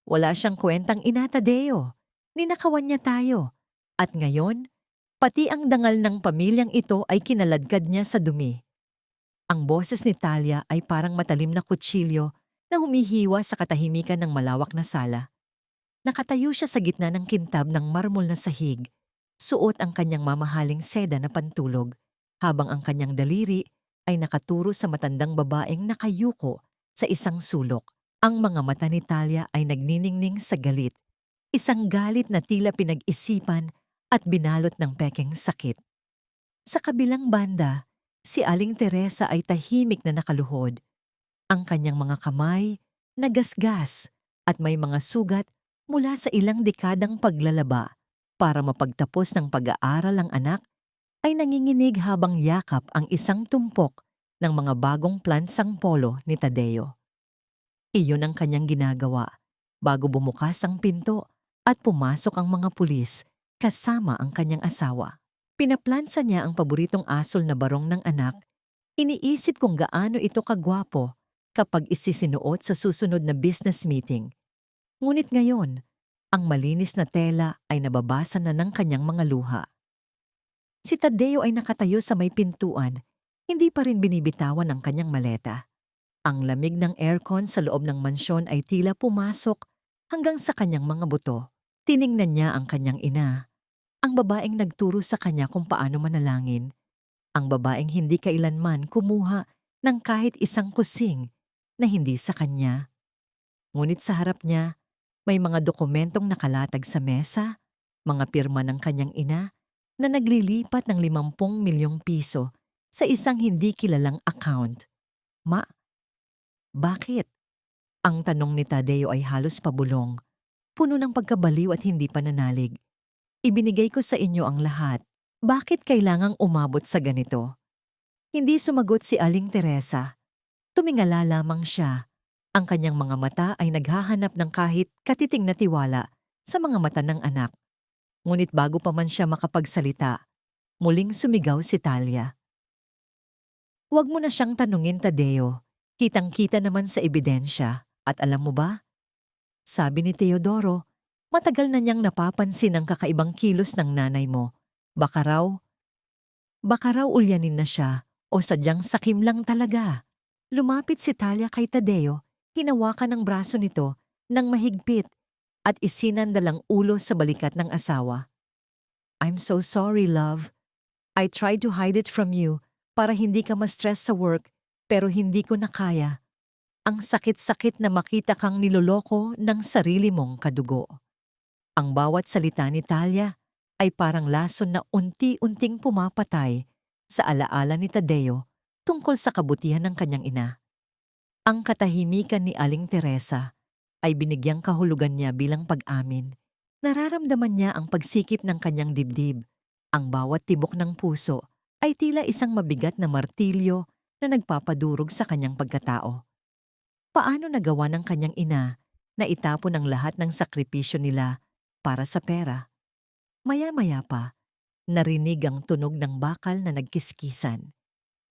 Wala siyang kwentang ina, Tadeo. Ninakawan niya tayo. At ngayon, pati ang dangal ng pamilyang ito ay kinaladkad niya sa dumi. Ang boses ni Talia ay parang matalim na kutsilyo na humihiwa sa katahimikan ng malawak na sala. Nakatayo siya sa gitna ng kintab ng marmol na sahig. Suot ang kanyang mamahaling seda na pantulog, habang ang kanyang daliri ay nakaturo sa matandang babaeng nakayuko sa isang sulok. Ang mga mata ni Talia ay nagniningning sa galit. Isang galit na tila pinag-isipan at binalot ng pekeng sakit. Sa kabilang banda, si Aling Teresa ay tahimik na nakaluhod. Ang kanyang mga kamay, nagasgas at may mga sugat mula sa ilang dekadang paglalaba. Para mapagtapos ng pag-aaral ang anak, ay nanginginig habang yakap ang isang tumpok ng mga bagong plansang polo ni Tadeo. Iyon ang kanyang ginagawa bago bumukas ang pinto at pumasok ang mga pulis kasama ang kanyang asawa. Pinaplansa niya ang paboritong asol na barong ng anak. Iniisip kung gaano ito kagwapo kapag isisinuot sa susunod na business meeting. Ngunit ngayon, ang malinis na tela ay nababasa na ng kanyang mga luha. Si Tadeo ay nakatayo sa may pintuan, hindi pa rin binibitawan ang kanyang maleta. Ang lamig ng aircon sa loob ng mansyon ay tila pumasok hanggang sa kanyang mga buto. Tiningnan niya ang kanyang ina, ang babaeng nagturo sa kanya kung paano manalangin, ang babaeng hindi kailanman kumuha ng kahit isang kusing na hindi sa kanya. Ngunit sa harap niya, may mga dokumentong nakalatag sa mesa, mga pirma ng kanyang ina na naglilipat ng 50 milyong piso sa isang hindi kilalang account. Ma, bakit? Ang tanong ni Tadeo ay halos pabulong, puno ng pagkabaliw at hindi pananalig. Ibinigay ko sa inyo ang lahat. Bakit kailangang umabot sa ganito? Hindi sumagot si Aling Teresa. Tumingala lamang siya. Ang kanyang mga mata ay naghahanap ng kahit katiting na tiwala sa mga mata ng anak. Ngunit bago pa man siya makapagsalita, muling sumigaw si Talia. Huwag mo na siyang tanungin, Tadeo. Kitang-kita naman sa ebidensya. At alam mo ba? Sabi ni Teodoro, matagal na niyang napapansin ang kakaibang kilos ng nanay mo. Baka raw ulyanin na siya o sadyang sakim lang talaga. Lumapit si Talia kay Tadeo, hinawakan ng braso nito ng mahigpit at isinandalang ulo sa balikat ng asawa. I'm so sorry, love. I tried to hide it from you para hindi ka ma-stress sa work pero hindi ko na kaya. Ang sakit-sakit na makita kang niloloko ng sarili mong kadugo. Ang bawat salita ni Talia ay parang lason na unti-unting pumapatay sa alaala ni Tadeo tungkol sa kabutihan ng kanyang ina. Ang katahimikan ni Aling Teresa ay binigyang kahulugan niya bilang pag-amin. Nararamdaman niya ang pagsikip ng kanyang dibdib. Ang bawat tibok ng puso ay tila isang mabigat na martilyo na nagpapadurog sa kanyang pagkatao. Paano nagawa ng kanyang ina na itapon ang lahat ng sakripisyo nila para sa pera? Maya-maya pa, narinig ang tunog ng bakal na nagkiskisan.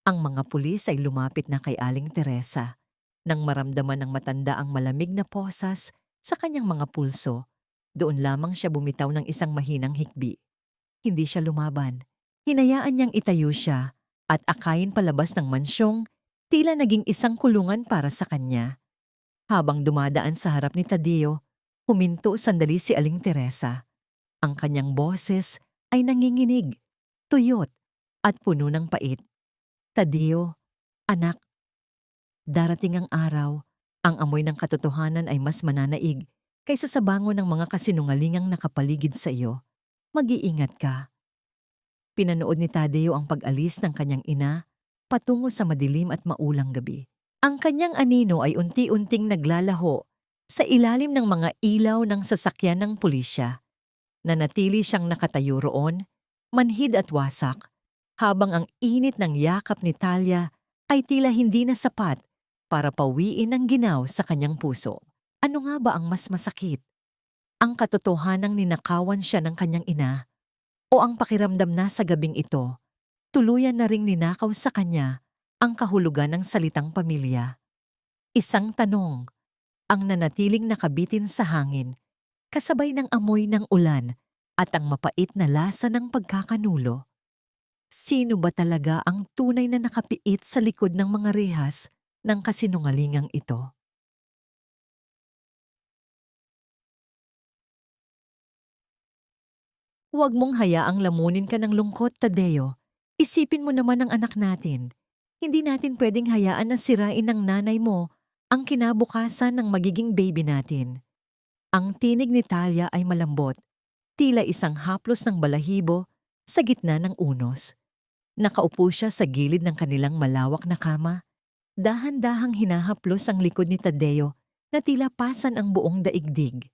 Ang mga pulis ay lumapit na kay Aling Teresa. Nang maramdaman ng matanda ang malamig na posas sa kanyang mga pulso, doon lamang siya bumitaw ng isang mahinang hikbi. Hindi siya lumaban. Hinayaan niyang itayo siya at akayin palabas ng mansyong tila naging isang kulungan para sa kanya. Habang dumadaan sa harap ni Tadeo, huminto sandali si Aling Teresa. Ang kanyang boses ay nanginginig, tuyot, at puno ng pait. Tadeo, anak, darating ang araw, ang amoy ng katotohanan ay mas mananaig kaysa sa bango ng mga kasinungalingang nakapaligid sa iyo. Mag-iingat ka. Pinanood ni Tadeo ang pag-alis ng kanyang ina patungo sa madilim at maulang gabi. Ang kanyang anino ay unti-unting naglalaho sa ilalim ng mga ilaw ng sasakyan ng pulisya. Nanatili siyang nakatayo roon, manhid at wasak, habang ang init ng yakap ni Talia ay tila hindi na sapat para pawiin ang ginaw sa kanyang puso. Ano nga ba ang mas masakit? Ang katotohanang ninakawan siya ng kanyang ina o ang pakiramdam na sa gabing ito, tuluyan na ring ninakaw sa kanya ang kahulugan ng salitang pamilya. Isang tanong, ang nanatiling nakabitin sa hangin, kasabay ng amoy ng ulan at ang mapait na lasa ng pagkakanulo. Sino ba talaga ang tunay na nakapiit sa likod ng mga rehas ng kasinungalingang ito? Huwag mong hayaang lamunin ka ng lungkot, Tadeo. Isipin mo naman ang anak natin. Hindi natin pwedeng hayaan na sirain ng nanay mo ang kinabukasan ng magiging baby natin. Ang tinig ni Talia ay malambot, tila isang haplos ng balahibo sa gitna ng unos. Nakaupo siya sa gilid ng kanilang malawak na kama. Dahan-dahang hinahaplos ang likod ni Tadeo na tila pasan ang buong daigdig.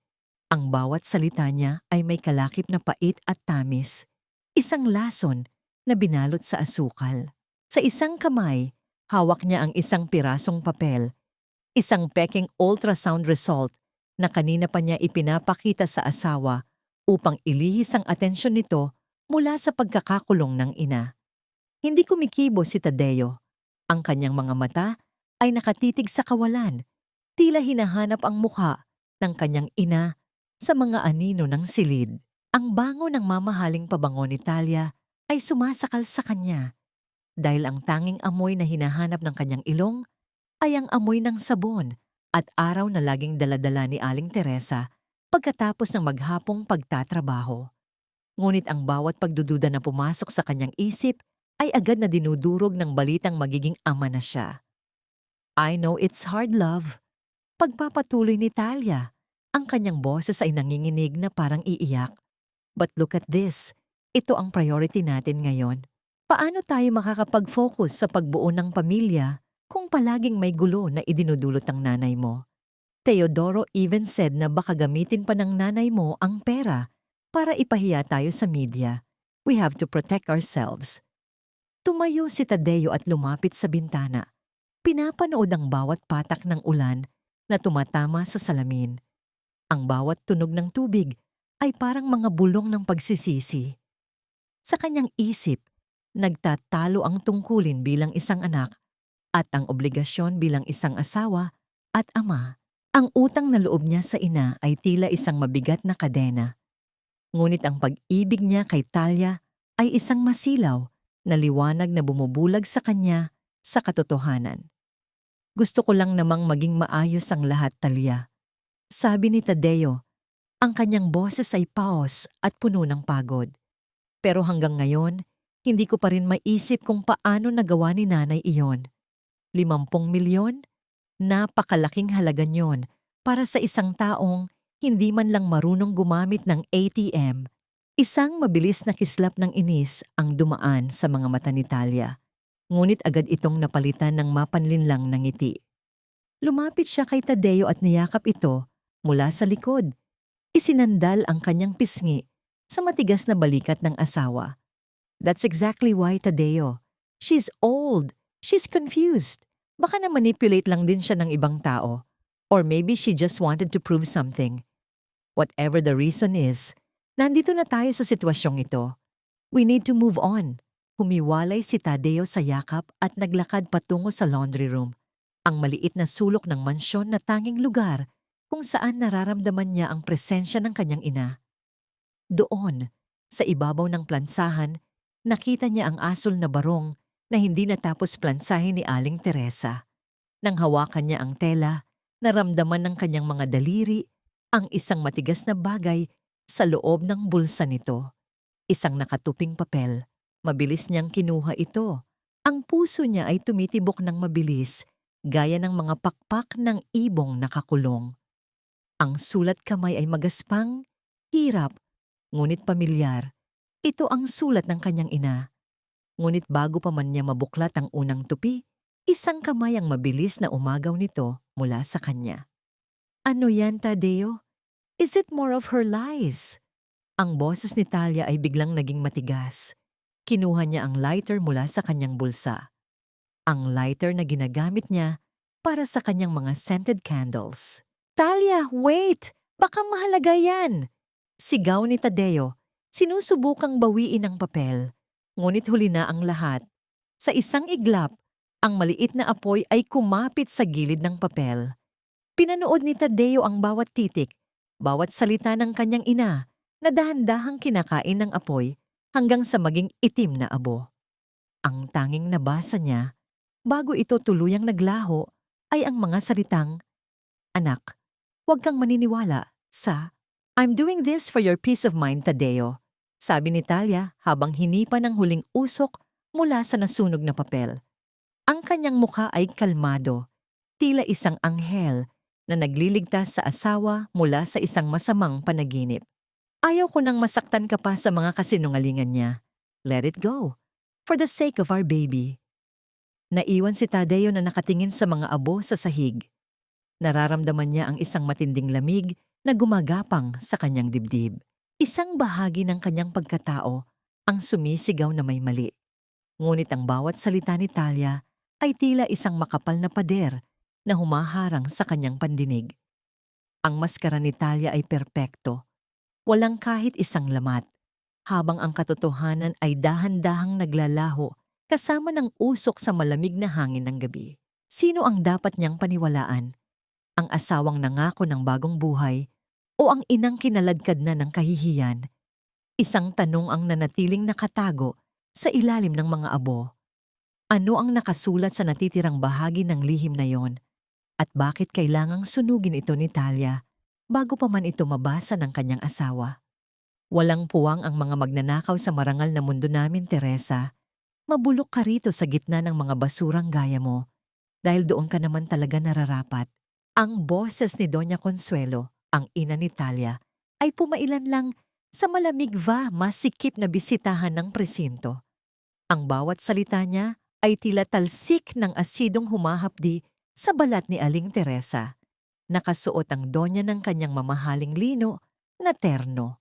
Ang bawat salita niya ay may kalakip na pait at tamis, isang lason na binalot sa asukal. Sa isang kamay, hawak niya ang isang pirasong papel, isang peking ultrasound result na kanina pa niya ipinapakita sa asawa upang ilihis ang atensyon nito mula sa pagkakakulong ng ina. Hindi kumikibo si Tadeo. Ang kanyang mga mata ay nakatitig sa kawalan, tila hinahanap ang mukha ng kanyang ina sa mga anino ng silid. Ang bango ng mamahaling pabango ni Talia ay sumasakal sa kanya dahil ang tanging amoy na hinahanap ng kanyang ilong ay ang amoy ng sabon at araw na laging daladala ni Aling Teresa pagkatapos ng maghapong pagtatrabaho. Ngunit ang bawat pagdududa na pumasok sa kanyang isip ay agad na dinudurog ng balitang magiging ama na siya. I know it's hard, love. Pagpapatuloy ni Talia. Ang kanyang boses ay nanginginig na parang iiyak. But look at this. Ito ang priority natin ngayon. Paano tayo makakapag-focus sa pagbuo ng pamilya kung palaging may gulo na idinudulot ng nanay mo? Teodoro even said na baka gamitin pa ng nanay mo ang pera para ipahiya tayo sa media. We have to protect ourselves. Tumayo si Tadeo at lumapit sa bintana. Pinapanood ang bawat patak ng ulan na tumatama sa salamin. Ang bawat tunog ng tubig ay parang mga bulong ng pagsisisi. Sa kanyang isip, nagtatalo ang tungkulin bilang isang anak at ang obligasyon bilang isang asawa at ama. Ang utang na loob niya sa ina ay tila isang mabigat na kadena. Ngunit ang pag-ibig niya kay Talia ay isang masilaw na liwanag na bumubulag sa kanya sa katotohanan. Gusto ko lang namang maging maayos ang lahat, Talia. Sabi ni Tadeo, ang kanyang boses ay paos at puno ng pagod. Pero hanggang ngayon, hindi ko pa rin maisip kung paano nagawa ni nanay iyon. 50 milyon? Napakalaking halaga niyon para sa isang taong hindi man lang marunong gumamit ng ATM. Isang mabilis na kislap ng inis ang dumaan sa mga mata ni Talia. Ngunit agad itong napalitan ng mapanlinlang na ngiti. Lumapit siya kay Tadeo at niyakap ito mula sa likod. Isinandal ang kanyang pisngi sa matigas na balikat ng asawa. That's exactly why, Tadeo. She's old. She's confused. Baka na-manipulate lang din siya ng ibang tao. Or maybe she just wanted to prove something. Whatever the reason is, nandito na tayo sa sitwasyong ito. We need to move on. Humiwalay si Tadeo sa yakap at naglakad patungo sa laundry room. Ang maliit na sulok ng mansyon na tanging lugar kung saan nararamdaman niya ang presensya ng kanyang ina. Doon, sa ibabaw ng plansahan, nakita niya ang asul na barong na hindi natapos plansahin ni Aling Teresa. Nang hawakan niya ang tela, naramdaman ng kanyang mga daliri ang isang matigas na bagay sa loob ng bulsa nito. Isang nakatuping papel. Mabilis niyang kinuha ito. Ang puso niya ay tumitibok ng mabilis, gaya ng mga pakpak ng ibong nakakulong. Ang sulat kamay ay magaspang, hirap, ngunit pamilyar. Ito ang sulat ng kanyang ina. Ngunit bago pa man niya mabuklat ang unang tupi, isang kamay ang mabilis na umagaw nito mula sa kanya. Ano yan, Tadeo? Is it more of her lies? Ang boses ni Talia ay biglang naging matigas. Kinuha niya ang lighter mula sa kanyang bulsa. Ang lighter na ginagamit niya para sa kanyang mga scented candles. Talia, wait! Baka mahalaga yan! Sigaw ni Tadeo. Sinusubukang bawiin ang papel. Ngunit huli na ang lahat. Sa isang iglap, ang maliit na apoy ay kumapit sa gilid ng papel. Pinanood ni Tadeo ang bawat titik, bawat salita ng kanyang ina na dahan-dahang kinakain ng apoy hanggang sa maging itim na abo. Ang tanging nabasa niya bago ito tuluyang naglaho ay ang mga salitang, "Anak, huwag kang maniniwala sa I'm doing this for your peace of mind, Tadeo," sabi ni Talia habang hinipa ng huling usok mula sa nasunog na papel. Ang kanyang mukha ay kalmado, tila isang anghel na nagliligtas sa asawa mula sa isang masamang panaginip. Ayaw ko nang masaktan ka pa sa mga kasinungalingan niya. Let it go. For the sake of our baby. Naiwan si Tadeo na nakatingin sa mga abo sa sahig. Nararamdaman niya ang isang matinding lamig na gumagapang sa kanyang dibdib. Isang bahagi ng kanyang pagkatao ang sumisigaw na may mali. Ngunit ang bawat salita ni Talia ay tila isang makapal na pader na humaharang sa kanyang pandinig. Ang maskara ni Talia ay perpekto. Walang kahit isang lamat, habang ang katotohanan ay dahan-dahang naglalaho kasama ng usok sa malamig na hangin ng gabi. Sino ang dapat niyang paniwalaan? Ang asawang nangako ng bagong buhay o ang inang kinaladkad na ng kahihiyan? Isang tanong ang nanatiling nakatago sa ilalim ng mga abo. Ano ang nakasulat sa natitirang bahagi ng lihim na yon? At bakit kailangang sunugin ito ni Talia bago pa man ito mabasa ng kanyang asawa? Walang puwang ang mga magnanakaw sa marangal na mundo namin, Teresa. Mabulok ka rito sa gitna ng mga basurang gaya mo dahil doon ka naman talaga nararapat. Ang boses ni Doña Consuelo, ang ina ni Talia, ay pumailan lang sa malamig masikip na bisitahan ng presinto. Ang bawat salita niya ay tila talsik ng asidong humahapdi sa balat ni Aling Teresa. Nakasuot ang donya ng kanyang mamahaling lino na terno.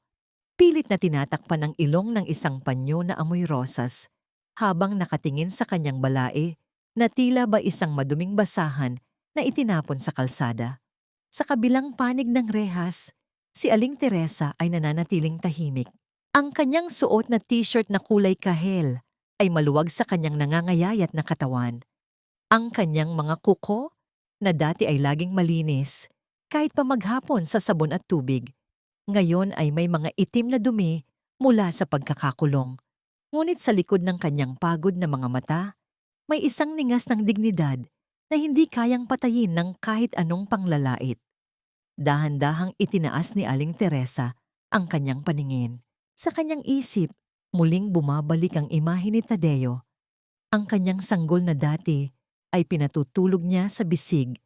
Pilit na tinatakpan ng ilong ng isang panyo na amoy rosas habang nakatingin sa kanyang balae na tila ba isang maduming basahan na itinapon sa kalsada. Sa kabilang panig ng rehas, si Aling Teresa ay nananatiling tahimik. Ang kanyang suot na t-shirt na kulay kahel ay maluwag sa kanyang nangangayayat na katawan. Ang kanyang mga kuko na dati ay laging malinis kahit pa maghapon sa sabon at tubig, ngayon ay may mga itim na dumi mula sa pagkakakulong. Ngunit sa likod ng kanyang pagod na mga mata, may isang ningas ng dignidad na hindi kayang patayin ng kahit anong panglalait. Dahan-dahang itinaas ni Aling Teresa ang kanyang paningin. Sa kanyang isip, muling bumabalik ang imahe ni Tadeo. Ang kanyang sanggol na dati ay pinatutulog niya sa bisig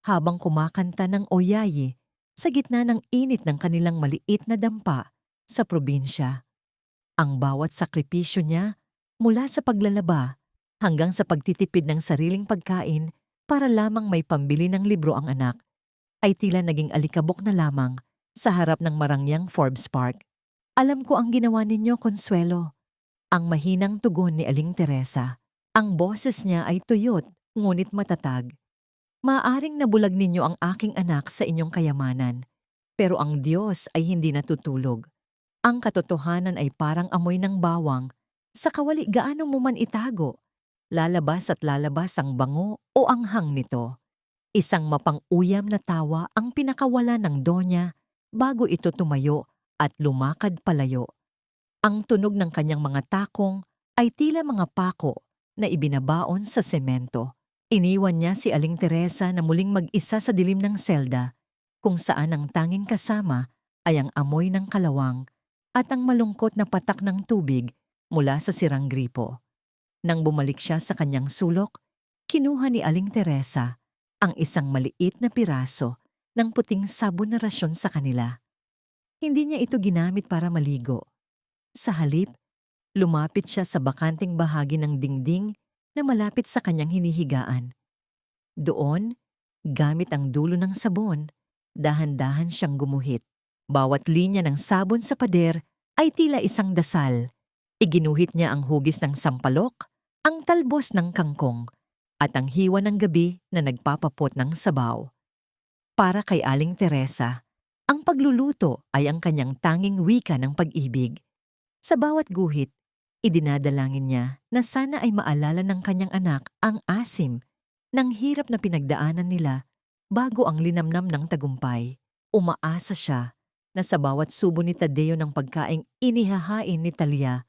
habang kumakanta ng oyayi sa gitna ng init ng kanilang maliit na dampa sa probinsya. Ang bawat sakripisyo niya mula sa paglalaba hanggang sa pagtitipid ng sariling pagkain para lamang may pambili ng libro ang anak ay tila naging alikabok na lamang sa harap ng marangyang Forbes Park. Alam ko ang ginawa ninyo, Consuelo. Ang mahinang tugon ni Aling Teresa. Ang boses niya ay tuyot ngunit matatag. Maaaring nabulag ninyo ang aking anak sa inyong kayamanan, pero ang Diyos ay hindi natutulog. Ang katotohanan ay parang amoy ng bawang, sa kawali gaano mo man itago. Lalabas at lalabas ang bango o anghang nito. Isang mapang-uyam na tawa ang pinakawala ng donya bago ito tumayo at lumakad palayo. Ang tunog ng kanyang mga takong ay tila mga pako na ibinabaon sa semento. Iniwan niya si Aling Teresa na muling mag-isa sa dilim ng selda, kung saan ang tanging kasama ay ang amoy ng kalawang at ang malungkot na patak ng tubig mula sa sirang gripo. Nang bumalik siya sa kanyang sulok, kinuha ni Aling Teresa ang isang maliit na piraso ng puting sabon na rasyon sa kanila. Hindi niya ito ginamit para maligo. Sa halip, lumapit siya sa bakanting bahagi ng dingding na malapit sa kanyang hinihigaan. Doon, gamit ang dulo ng sabon, dahan-dahan siyang gumuhit. Bawat linya ng sabon sa pader ay tila isang dasal. Iginuhit niya ang hugis ng sampalok, ang talbos ng kangkong, at ang hiwa ng gabi na nagpapapot ng sabaw. Para kay Aling Teresa, ang pagluluto ay ang kanyang tanging wika ng pag-ibig. Sa bawat guhit, idinadalangin niya na sana ay maalala ng kanyang anak ang asim ng hirap na pinagdaanan nila bago ang linamnam ng tagumpay. Umaasa siya na sa bawat subo ni Tadeo ng pagkaing inihahain ni Talia,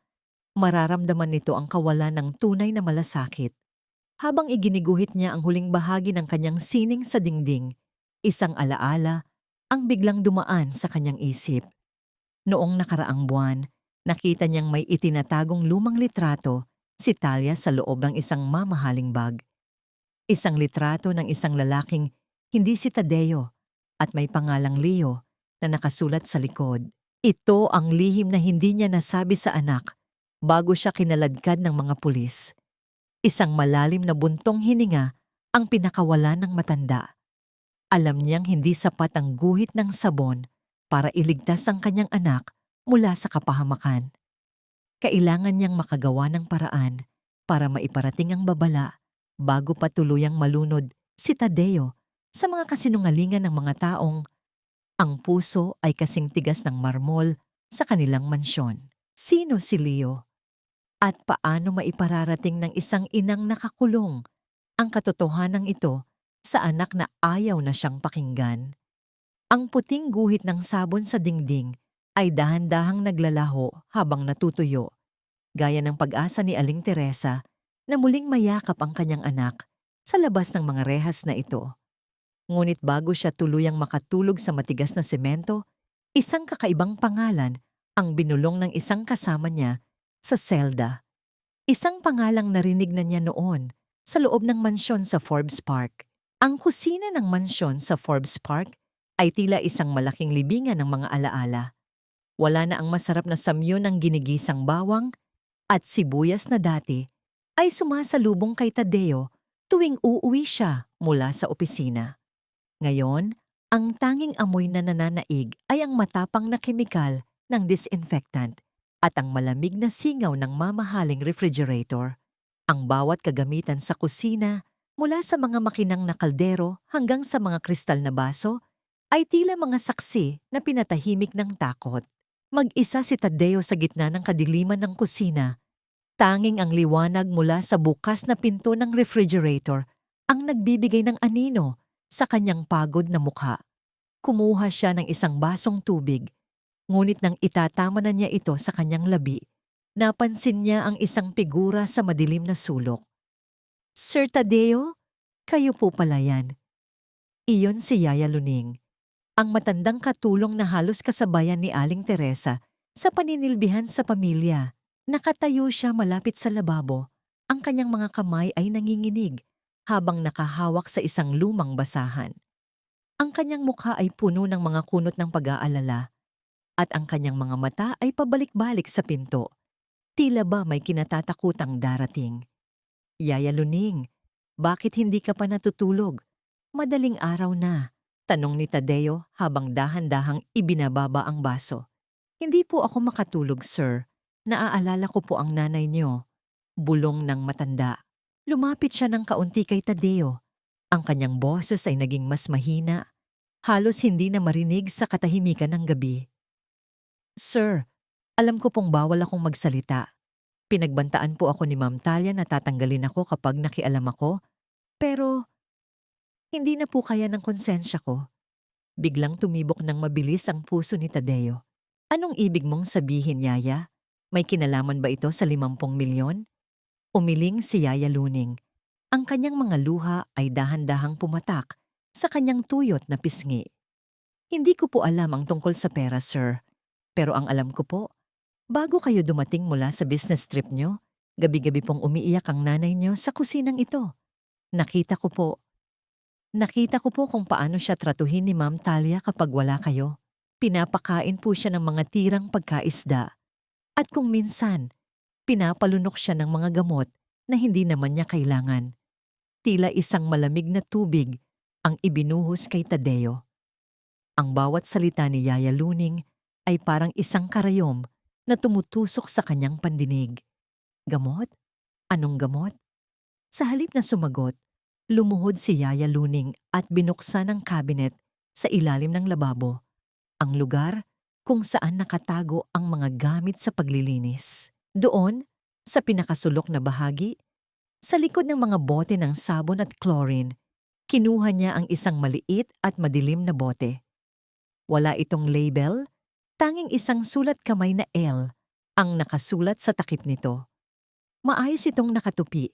mararamdaman nito ang kawalan ng tunay na malasakit. Habang iginiguhit niya ang huling bahagi ng kanyang sining sa dingding, isang alaala ang biglang dumaan sa kanyang isip. Noong nakaraang buwan, nakita niyang may itinatagong lumang litrato si Talia sa loob ng isang mamahaling bag. Isang litrato ng isang lalaking hindi si Tadeo at may pangalang Leo na nakasulat sa likod. Ito ang lihim na hindi niya nasabi sa anak bago siya kinaladkad ng mga pulis. Isang malalim na buntong hininga ang pinakawalan ng matanda. Alam niyang hindi sapat ang guhit ng sabon para iligtas ang kanyang anak mula sa kapahamakan. Kailangan niyang makagawa ng paraan para maiparating ang babala bago pa tuluyang malunod si Tadeo sa mga kasinungalingan ng mga taong ang puso ay kasing tigas ng marmol sa kanilang mansyon. Sino si Leo? At paano maipararating ng isang inang nakakulong ang katotohanan ito sa anak na ayaw na siyang pakinggan? Ang puting guhit ng sabon sa dingding ay dahan-dahang naglalaho habang natutuyo, gaya ng pag-asa ni Aling Teresa na muling mayakap ang kanyang anak sa labas ng mga rehas na ito. Ngunit bago siya tuluyang makatulog sa matigas na semento, isang kakaibang pangalan ang binulong ng isang kasama niya sa selda. Isang pangalang narinig na niya noon sa loob ng mansyon sa Forbes Park. Ang kusina ng mansyon sa Forbes Park ay tila isang malaking libingan ng mga alaala. Wala na ang masarap na samyo ng ginigisang bawang at sibuyas na dati ay sumasalubong kay Tadeo tuwing uuwi siya mula sa opisina. Ngayon, ang tanging amoy na nananaig ay ang matapang na kemikal ng disinfectant at ang malamig na singaw ng mamahaling refrigerator. Ang bawat kagamitan sa kusina, mula sa mga makinang na kaldero hanggang sa mga kristal na baso, ay tila mga saksi na pinatahimik ng takot. Mag-isa si Tadeo sa gitna ng kadiliman ng kusina. Tanging ang liwanag mula sa bukas na pinto ng refrigerator ang nagbibigay ng anino sa kanyang pagod na mukha. Kumuha siya ng isang basong tubig, ngunit nang itatama na niya ito sa kanyang labi, napansin niya ang isang figura sa madilim na sulok. "Sir Tadeo, kayo po pala yan." Iyon si Yaya Luning, ang matandang katulong na halos kasabayan ni Aling Teresa sa paninilbihan sa pamilya. Nakatayo siya malapit sa lababo. Ang kanyang mga kamay ay nanginginig habang nakahawak sa isang lumang basahan. Ang kanyang mukha ay puno ng mga kunot ng pag-aalala at ang kanyang mga mata ay pabalik-balik sa pinto. Tila ba may kinatatakutang darating. "Yaya Luning, bakit hindi ka pa natutulog? Madaling araw na," tanong ni Tadeo habang dahan-dahang ibinababa ang baso. "Hindi po ako makatulog, sir. Naaalala ko po ang nanay niyo." Bulong ng matanda. Lumapit siya ng kaunti kay Tadeo. Ang kanyang boses ay naging mas mahina, halos hindi na marinig sa katahimikan ng gabi. "Sir, alam ko pong bawal akong magsalita. Pinagbantaan po ako ni Ma'am Talia na tatanggalin ako kapag nakialam ako, pero hindi na po kaya ng konsensya ko." Biglang tumibok ng mabilis ang puso ni Tadeo. "Anong ibig mong sabihin, Yaya? May kinalaman ba ito sa 50 milyon? Umiling si Yaya Luning. Ang kanyang mga luha ay dahan-dahang pumatak sa kanyang tuyot na pisngi. "Hindi ko po alam ang tungkol sa pera, sir. Pero ang alam ko po, bago kayo dumating mula sa business trip nyo, gabi-gabi pong umiiyak ang nanay nyo sa kusinang ito. Nakita ko po. Nakita ko po kung paano siya tratuhin ni Ma'am Talia kapag wala kayo. Pinapakain po siya ng mga tirang pagkaisda. At kung minsan, pinapalunok siya ng mga gamot na hindi naman niya kailangan." Tila isang malamig na tubig ang ibinuhos kay Tadeo. Ang bawat salita ni Yaya Luning ay parang isang karayom na tumutusok sa kanyang pandinig. "Gamot? Anong gamot?" Sa halip na sumagot, lumuhod si Yaya Luning at binuksan ang cabinet sa ilalim ng lababo, ang lugar kung saan nakatago ang mga gamit sa paglilinis. Doon, sa pinakasulok na bahagi, sa likod ng mga bote ng sabon at chlorine, Kinuha niya ang isang maliit at madilim na bote. Wala itong label, tanging isang sulat kamay na L ang nakasulat sa takip nito. Maayos itong nakatupi.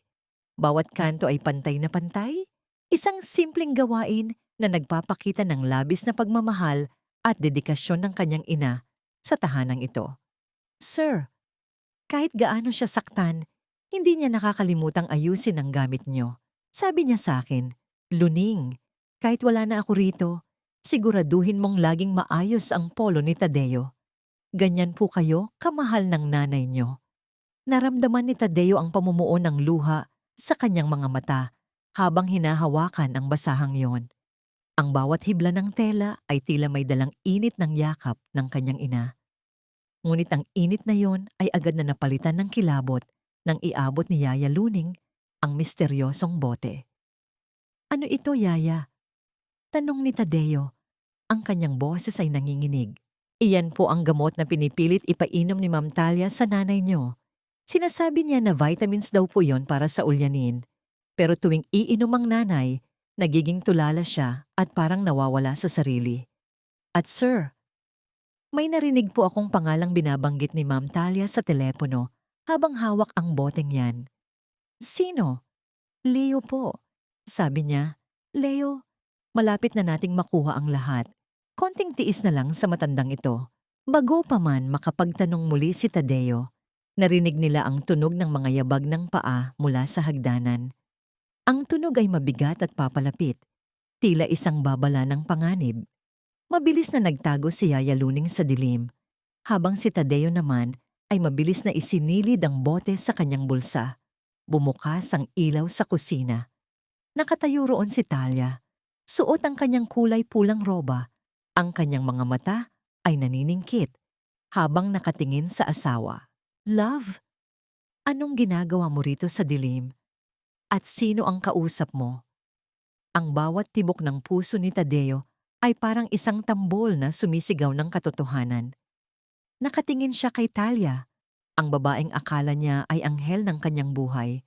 Bawat kanto ay pantay na pantay, isang simpleng gawain na nagpapakita ng labis na pagmamahal at dedikasyon ng kanyang ina sa tahanang ito. Sir, kahit gaano siya saktan, hindi niya nakakalimutang ayusin ang gamit niyo. Sabi niya sa akin, Luning, kahit wala na ako rito, siguraduhin mong laging maayos ang polo ni Tadeo. Ganyan po kayo, kamahal ng nanay niyo. Naramdaman ni Tadeo ang pamumuo ng luha sa kanyang mga mata habang hinahawakan ang basahang yon. Ang bawat hibla ng tela ay tila may dalang init ng yakap ng kanyang ina. Ngunit ang init na yon ay agad na napalitan ng kilabot nang iabot ni Yaya Luning ang misteryosong bote. Ano ito, Yaya? Tanong ni Tadeo. Ang kanyang boses ay nanginginig. Iyan po ang gamot na pinipilit ipainom ni Ma'am Talia sa nanay niyo. Sinasabi niya na vitamins daw po yon para sa ulyanin. Pero tuwing iinom ang nanay, nagiging tulala siya at parang nawawala sa sarili. At sir, may narinig po akong pangalang binabanggit ni Ma'am Talia sa telepono habang hawak ang boteng yan. Sino? Leo po. Sabi niya, Leo, malapit na nating makuha ang lahat. Konting tiis na lang sa matandang ito. Bago pa man makapagtanong muli si Tadeo, narinig nila ang tunog ng mga yabag ng paa mula sa hagdanan. Ang tunog ay mabigat at papalapit, tila isang babala ng panganib. Mabilis na nagtago si Yaya Luning sa dilim, habang si Tadeo naman ay mabilis na isinilid ang bote sa kanyang bulsa. Bumukas ang ilaw sa kusina. Nakatayo roon si Talia. Suot ang kanyang kulay pulang roba. Ang kanyang mga mata ay naniningkit habang nakatingin sa asawa. Love, anong ginagawa mo rito sa dilim? At sino ang kausap mo? Ang bawat tibok ng puso ni Tadeo ay parang isang tambol na sumisigaw ng katotohanan. Nakatingin siya kay Talia, ang babaeng akala niya ay anghel ng kanyang buhay.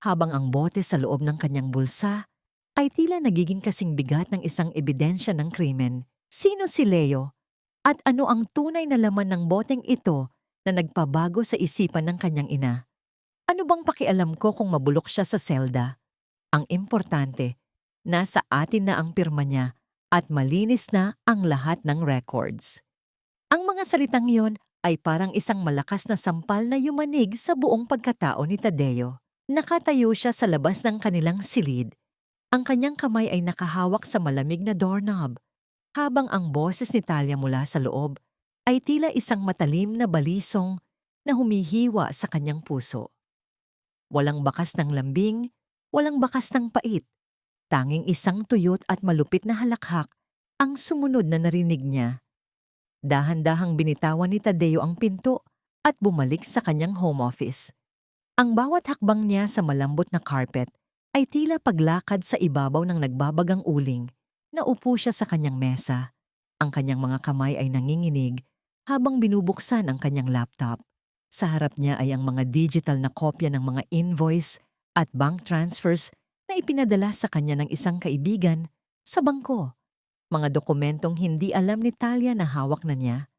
Habang ang bote sa loob ng kanyang bulsa ay tila nagiging kasing bigat ng isang ebidensya ng krimen. Sino si Leo? At ano ang tunay na laman ng boteng ito na nagpabago sa isipan ng kanyang ina? Ano bang pakialam ko kung mabulok siya sa selda? Ang importante, nasa atin na ang pirma niya at malinis na ang lahat ng records. Ang mga salitang yon ay parang isang malakas na sampal na yumanig sa buong pagkatao ni Tadeo. Nakatayo siya sa labas ng kanilang silid. Ang kanyang kamay ay nakahawak sa malamig na doorknob, habang ang boses ni Talia mula sa loob ay tila isang matalim na balisong na humihiwa sa kanyang puso. Walang bakas ng lambing, walang bakas ng pait. Tanging isang tuyot at malupit na halakhak ang sumunod na narinig niya. Dahan-dahang binitawan ni Tadeo ang pinto at bumalik sa kanyang home office. Ang bawat hakbang niya sa malambot na carpet ay tila paglakad sa ibabaw ng nagbabagang uling. Naupo siya sa kanyang mesa. Ang kanyang mga kamay ay nanginginig habang binubuksan ang kanyang laptop. Sa harap niya ay ang mga digital na kopya ng mga invoice at bank transfers na ipinadala sa kanya ng isang kaibigan sa bangko. Mga dokumentong hindi alam ni Talia na hawak na niya.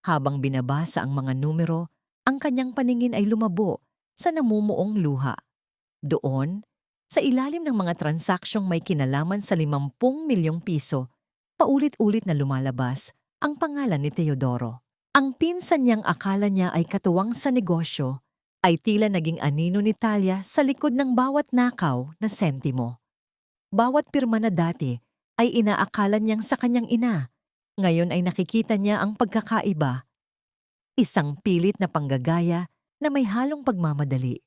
Habang binabasa ang mga numero, ang kanyang paningin ay lumabo sa namumuong luha. Doon, sa ilalim ng mga transaksyong may kinalaman sa 50 milyong piso, paulit-ulit na lumalabas ang pangalan ni Teodoro. Ang pinsan niyang akala niya ay katuwang sa negosyo ay tila naging anino ni Talia sa likod ng bawat nakaw na sentimo. Bawat pirma na dati ay inaakala niyang sa kanyang ina. Ngayon ay nakikita niya ang pagkakaiba. Isang pilit na panggagaya na may halong pagmamadali.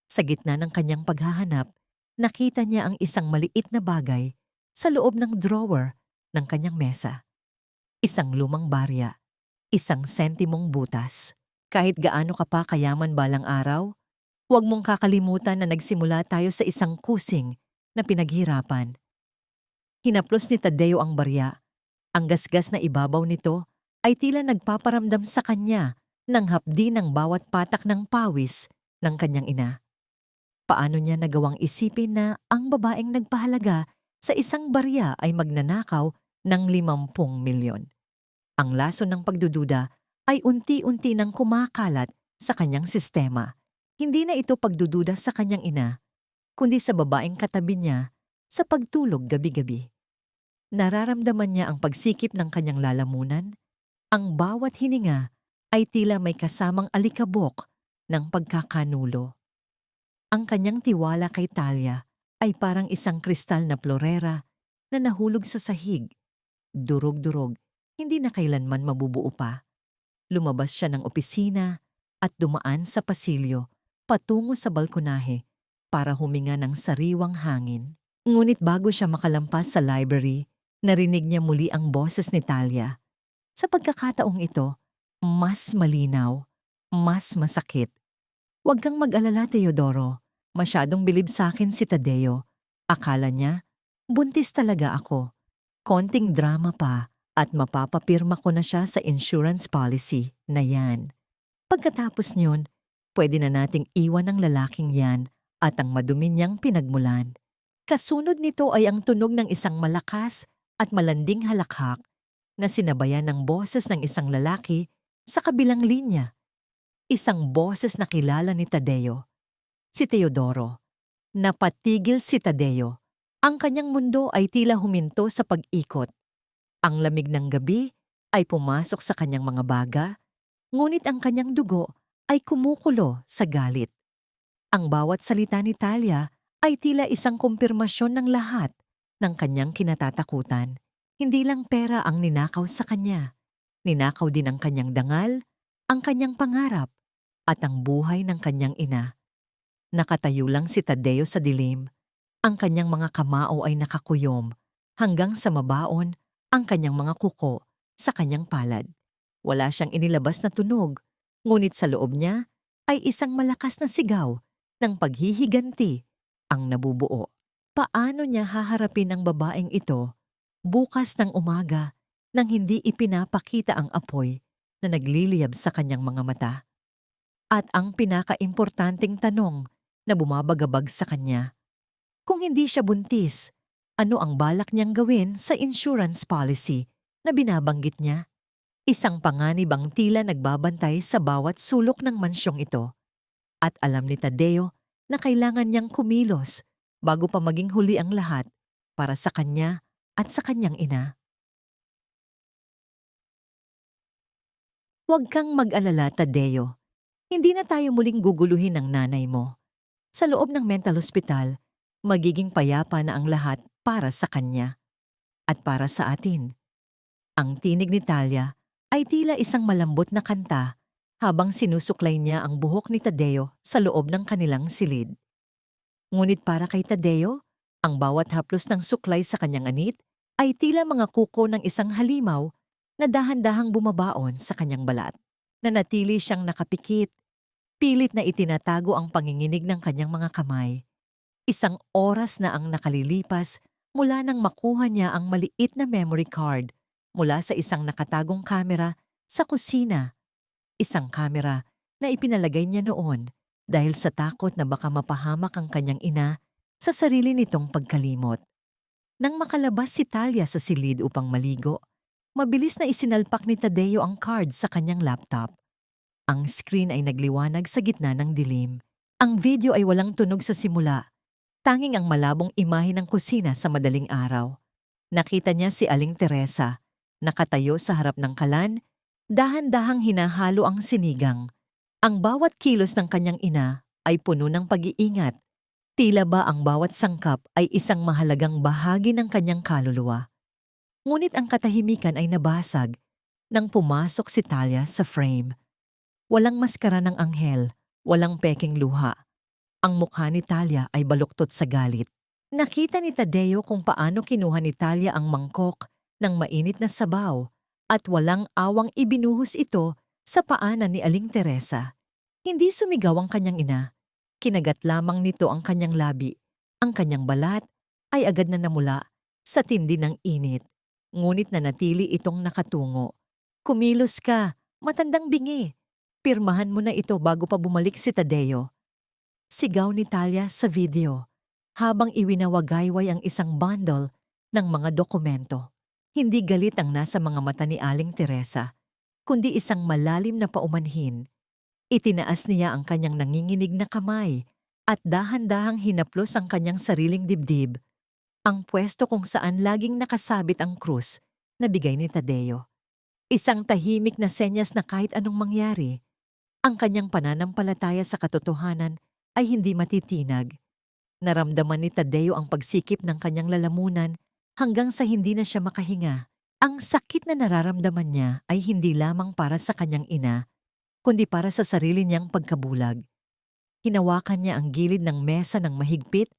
Sa gitna ng kanyang paghahanap, nakita niya ang isang maliit na bagay sa loob ng drawer ng kanyang mesa. Isang lumang barya, isang sentimong butas. Kahit gaano ka pa kayaman balang araw, huwag mong kakalimutan na nagsimula tayo sa isang kusing na pinaghirapan. Hinaplos ni Tadeo ang barya. Ang gasgas na ibabaw nito ay tila nagpaparamdam sa kanya ng hapdi ng bawat patak ng pawis ng kanyang ina. Paano niya nagawang isipin na ang babaeng nagpahalaga sa isang barya ay magnanakaw ng 50 milyon. Ang lason ng pagdududa ay unti-unti nang kumakalat sa kanyang sistema. Hindi na ito pagdududa sa kanyang ina, kundi sa babaeng katabi niya sa pagtulog gabi-gabi. Nararamdaman niya ang pagsikip ng kanyang lalamunan. Ang bawat hininga ay tila may kasamang alikabok ng pagkakanulo. Ang kanyang tiwala kay Talia ay parang isang kristal na florera na nahulog sa sahig. Durog-durog, hindi na kailanman mabubuo pa. Lumabas siya ng opisina at dumaan sa pasilyo patungo sa balkonahe para huminga ng sariwang hangin. Ngunit bago siya makalampas sa library, narinig niya muli ang boses ni Talia. Sa pagkakataong ito, mas malinaw, mas masakit. Huwag kang mag-alala, Teodoro. Masyadong bilib sa akin si Tadeo. Akala niya, buntis talaga ako. Konting drama pa at mapapapirma ko na siya sa insurance policy na yan. Pagkatapos niyon, pwede na nating iwan ang lalaking yan at ang madumi niyang pinagmulan. Kasunod nito ay ang tunog ng isang malakas at malanding halakhak na sinabayan ng boses ng isang lalaki sa kabilang linya. Isang boses na kilala ni Tadeo. Si Teodoro. Napatigil si Tadeo. Ang kanyang mundo ay tila huminto sa pag-ikot. Ang lamig ng gabi ay pumasok sa kanyang mga baga, ngunit ang kanyang dugo ay kumukulo sa galit. Ang bawat salita ni Talia ay tila isang kumpirmasyon ng lahat ng kanyang kinatatakutan. Hindi lang pera ang ninakaw sa kanya. Ninakaw din ang kanyang dangal, ang kanyang pangarap, at ang buhay ng kanyang ina. Nakatayo lang si Tadeo sa dilim. Ang kanyang mga kamao ay nakakuyom hanggang sa mabaon ang kanyang mga kuko sa kanyang palad. Wala siyang inilabas na tunog, ngunit sa loob niya ay isang malakas na sigaw ng paghihiganti ang nabubuo. Paano niya haharapin ang babaeng ito bukas ng umaga nang hindi ipinapakita ang apoy na nagliliyab sa kanyang mga mata? At ang pinakaimportanteng tanong na bumabagabag sa kanya, kung hindi siya buntis, ano ang balak niyang gawin sa insurance policy na binabanggit niya? Isang panganib ang tila nagbabantay sa bawat sulok ng mansyong ito. At alam ni Tadeo na kailangan niyang kumilos bago pa maging huli ang lahat para sa kanya at sa kanyang ina. Huwag kang mag-alala, Tadeo. Hindi na tayo muling guguluhin ng nanay mo. Sa loob ng mental hospital, magiging payapa na ang lahat para sa kanya at para sa atin. Ang tinig ni Talia ay tila isang malambot na kanta habang sinusuklay niya ang buhok ni Tadeo sa loob ng kanilang silid. Ngunit para kay Tadeo, ang bawat haplos ng suklay sa kanyang anit ay tila mga kuko ng isang halimaw na dahan-dahang bumabaon sa kanyang balat. Nanatili siyang nakapikit, pilit na itinatago ang panginginig ng kanyang mga kamay. Isang oras na ang nakalilipas mula nang makuha niya ang maliit na memory card mula sa isang nakatagong kamera sa kusina. Isang kamera na ipinalagay niya noon dahil sa takot na baka mapahamak ang kanyang ina sa sarili nitong pagkalimot. Nang makalabas si Talia sa silid upang maligo, mabilis na isinalpak ni Tadeo ang card sa kanyang laptop. Ang screen ay nagliwanag sa gitna ng dilim. Ang video ay walang tunog sa simula. Tanging ang malabong imahe ng kusina sa madaling araw. Nakita niya si Aling Teresa, nakatayo sa harap ng kalan, dahan-dahang hinahalo ang sinigang. Ang bawat kilos ng kanyang ina ay puno ng pag-iingat. Tila ba ang bawat sangkap ay isang mahalagang bahagi ng kanyang kaluluwa. Ngunit ang katahimikan ay nabasag nang pumasok si Talia sa frame. Walang maskara ng anghel, walang peking luha. Ang mukha ni Talia ay baluktot sa galit. Nakita ni Tadeo kung paano kinuha ni Talia ang mangkok ng mainit na sabaw at walang awang ibinuhos ito sa paanan ni Aling Teresa. Hindi sumigaw ang kanyang ina. Kinagat lamang nito ang kanyang labi. Ang kanyang balat ay agad na namula sa tindi ng init. Ngunit nanatili itong nakatungo. Kumilos ka, matandang bingi. Pirmahan mo na ito bago pa bumalik si Tadeo. Sigaw ni Talia sa video habang iwinawagayway ang isang bundle ng mga dokumento. Hindi galit ang nasa mga mata ni Aling Teresa, kundi isang malalim na paumanhin. Itinaas niya ang kanyang nanginginig na kamay at dahan-dahang hinaplos ang kanyang sariling dibdib, ang pwesto kung saan laging nakasabit ang krus na bigay ni Tadeo. Isang tahimik na senyas na kahit anong mangyari, ang kanyang pananampalataya sa katotohanan ay hindi matitinag. Naramdaman ni Tadeo ang pagsikip ng kanyang lalamunan hanggang sa hindi na siya makahinga. Ang sakit na nararamdaman niya ay hindi lamang para sa kanyang ina, kundi para sa sarili niyang pagkabulag. Hinawakan niya ang gilid ng mesa ng mahigpit.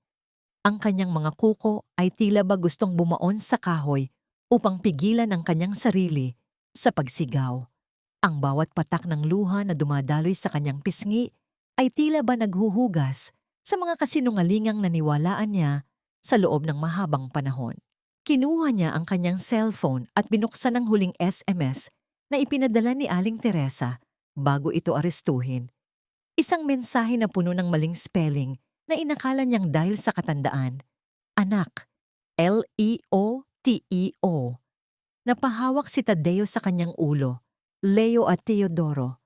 Ang kanyang mga kuko ay tila ba gustong bumaon sa kahoy upang pigilan ang kanyang sarili sa pagsigaw. Ang bawat patak ng luha na dumadaloy sa kanyang pisngi ay tila ba naghuhugas sa mga kasinungalingang naniwalaan niya sa loob ng mahabang panahon. Kinuha niya ang kanyang cellphone at binuksan ang huling SMS na ipinadala ni Aling Teresa bago ito arestuhin. Isang mensahe na puno ng maling spelling na inakala niyang dahil sa katandaan. Anak, L-E-O-T-E-O. Napahawak si Tadeo sa kanyang ulo, Leo at Teodoro.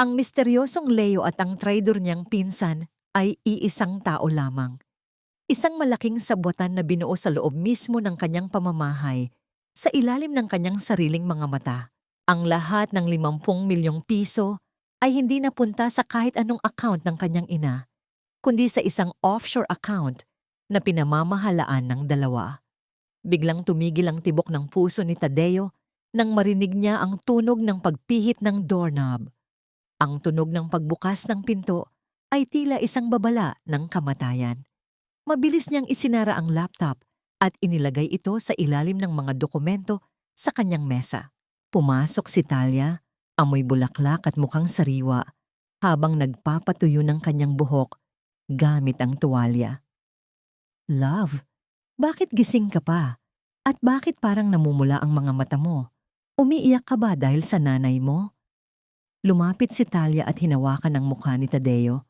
Ang misteryosong Leo at ang traidor niyang pinsan ay iisang tao lamang. Isang malaking sabwatan na binuo sa loob mismo ng kanyang pamamahay, sa ilalim ng kanyang sariling mga mata. Ang lahat ng 50 milyong piso ay hindi napunta sa kahit anong account ng kanyang ina, kundi sa isang offshore account na pinamamahalaan ng dalawa. Biglang tumigil ang tibok ng puso ni Tadeo nang marinig niya ang tunog ng pagpihit ng doorknob. Ang tunog ng pagbukas ng pinto ay tila isang babala ng kamatayan. Mabilis niyang isinara ang laptop at inilagay ito sa ilalim ng mga dokumento sa kanyang mesa. Pumasok si Talia, amoy bulaklak at mukhang sariwa, habang nagpapatuyo ng kanyang buhok gamit ang tuwalya. Love, bakit gising ka pa? At bakit parang namumula ang mga mata mo? Umiiyak ka ba dahil sa nanay mo? Lumapit si Talia at hinawakan ang mukha ni Tadeo.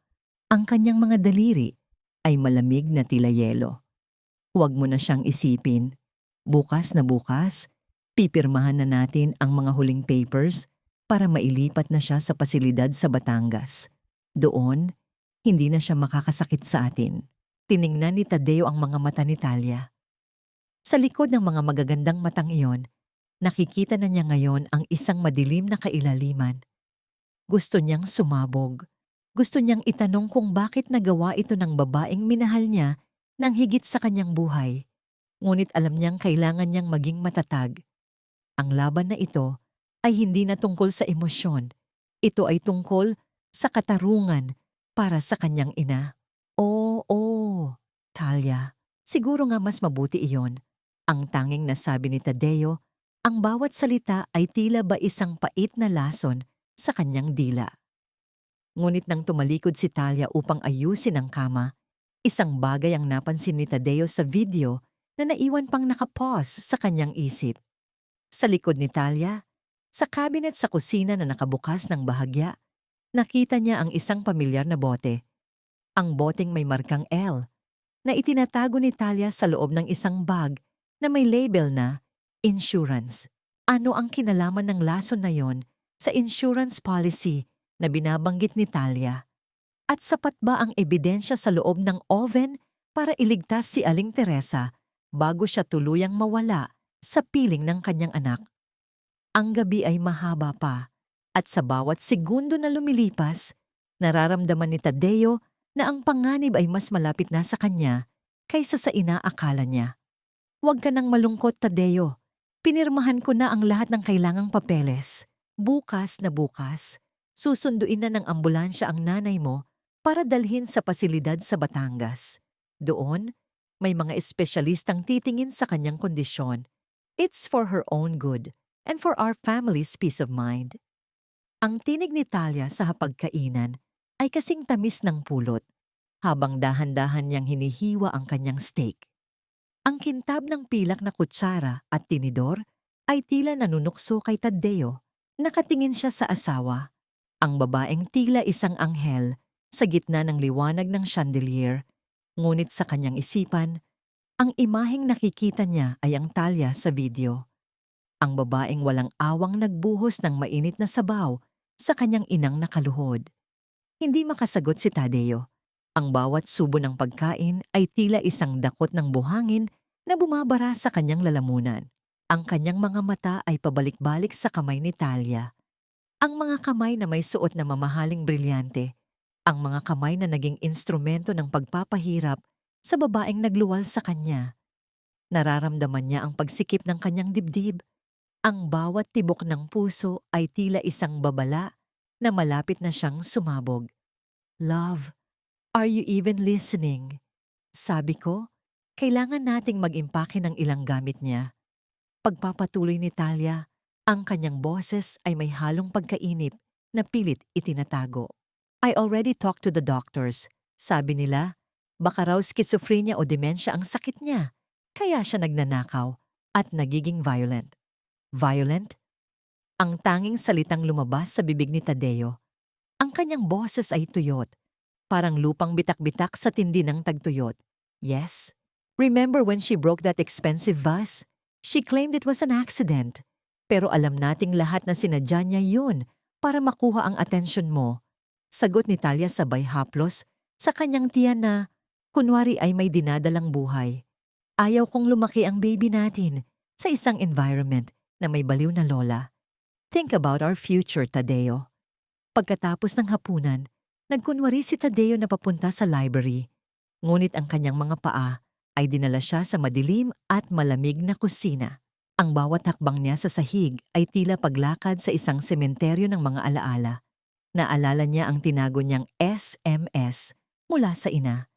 Ang kanyang mga daliri ay malamig na tila yelo. Huwag mo na siyang isipin. Bukas na bukas, pipirmahan na natin ang mga huling papers para mailipat na siya sa pasilidad sa Batangas. Doon, hindi na siya makakasakit sa atin. Tiningnan ni Tadeo ang mga mata ni Talia. Sa likod ng mga magagandang matang iyon, nakikita na niya ngayon ang isang madilim na kailaliman. Gusto niyang sumabog. Gusto niyang itanong kung bakit nagawa ito ng babaeng minahal niya ng higit sa kanyang buhay. Ngunit alam niyang kailangan niyang maging matatag. Ang laban na ito ay hindi na tungkol sa emosyon. Ito ay tungkol sa katarungan para sa kanyang ina. Oo, Talia, siguro nga mas mabuti iyon. Ang tanging nasabi ni Tadeo, ang bawat salita ay tila ba isang pait na lason sa kanyang dila. Ngunit nang tumalikod si Talia upang ayusin ang kama, isang bagay ang napansin ni Tadeo sa video na naiwan pang nakapause sa kanyang isip. Sa likod ni Talia, sa cabinet sa kusina na nakabukas ng bahagya, nakita niya ang isang pamilyar na bote. Ang boteng may markang L, na itinatago ni Talia sa loob ng isang bag na may label na insurance. Ano ang kinalaman ng lason na yon sa insurance policy na binabanggit ni Talia? At sapat ba ang ebidensya sa loob ng oven para iligtas si Aling Teresa bago siya tuluyang mawala sa piling ng kanyang anak? Ang gabi ay mahaba pa at sa bawat segundo na lumilipas, nararamdaman ni Tadeo na ang panganib ay mas malapit na sa kanya kaysa sa inaakala niya. Huwag ka nang malungkot, Tadeo. Pinirmahan ko na ang lahat ng kailangang papeles. Bukas na bukas, susunduin na ng ambulansya ang nanay mo para dalhin sa pasilidad sa Batangas. Doon, may mga espesyalistang titingin sa kanyang kondisyon. It's for her own good and for our family's peace of mind. Ang tinig ni Talia sa hapagkainan ay kasing tamis ng pulot habang dahan-dahan niyang hinihiwa ang kanyang steak. Ang kintab ng pilak na kutsara at tinidor ay tila nanunukso kay Tadeo. Nakatingin siya sa asawa, ang babaeng tila isang anghel sa gitna ng liwanag ng chandelier. Ngunit sa kanyang isipan, ang imaheng nakikita niya ay ang Talia sa video. Ang babaeng walang awang nagbuhos ng mainit na sabaw sa kanyang inang nakaluhod. Hindi makasagot si Tadeo. Ang bawat subo ng pagkain ay tila isang dakot ng buhangin na bumabara sa kanyang lalamunan. Ang kanyang mga mata ay pabalik-balik sa kamay ni Talia. Ang mga kamay na may suot na mamahaling brilyante. Ang mga kamay na naging instrumento ng pagpapahirap sa babaeng nagluwal sa kanya. Nararamdaman niya ang pagsikip ng kanyang dibdib. Ang bawat tibok ng puso ay tila isang babala na malapit na siyang sumabog. Love, are you even listening? Sabi ko, kailangan nating mag-impake ng ilang gamit niya. Pagpapatuloy ni Talia, ang kanyang boses ay may halong pagkainip na pilit itinatago. I already talked to the doctors. Sabi nila, baka raw schizophrenia o demensya ang sakit niya. Kaya siya nagnanakaw at nagiging violent. Violent? Ang tanging salitang lumabas sa bibig ni Tadeo. Ang kanyang boses ay tuyot, parang lupang bitak-bitak sa tindi ng tagtuyot. Yes. Remember when she broke that expensive vase? She claimed it was an accident. Pero alam nating lahat na sinadya niya yun para makuha ang atensyon mo. Sagot ni Talia sabay haplos sa kanyang tiyan na kunwari ay may dinadalang buhay. Ayaw kong lumaki ang baby natin sa isang environment na may baliw na lola. Think about our future, Tadeo. Pagkatapos ng hapunan, nagkunwari si Tadeo na papunta sa library. Ngunit ang kanyang mga paa ay dinala siya sa madilim at malamig na kusina. Ang bawat hakbang niya sa sahig ay tila paglakad sa isang sementeryo ng mga alaala. Naalala niya ang tinago niyang SMS mula sa ina.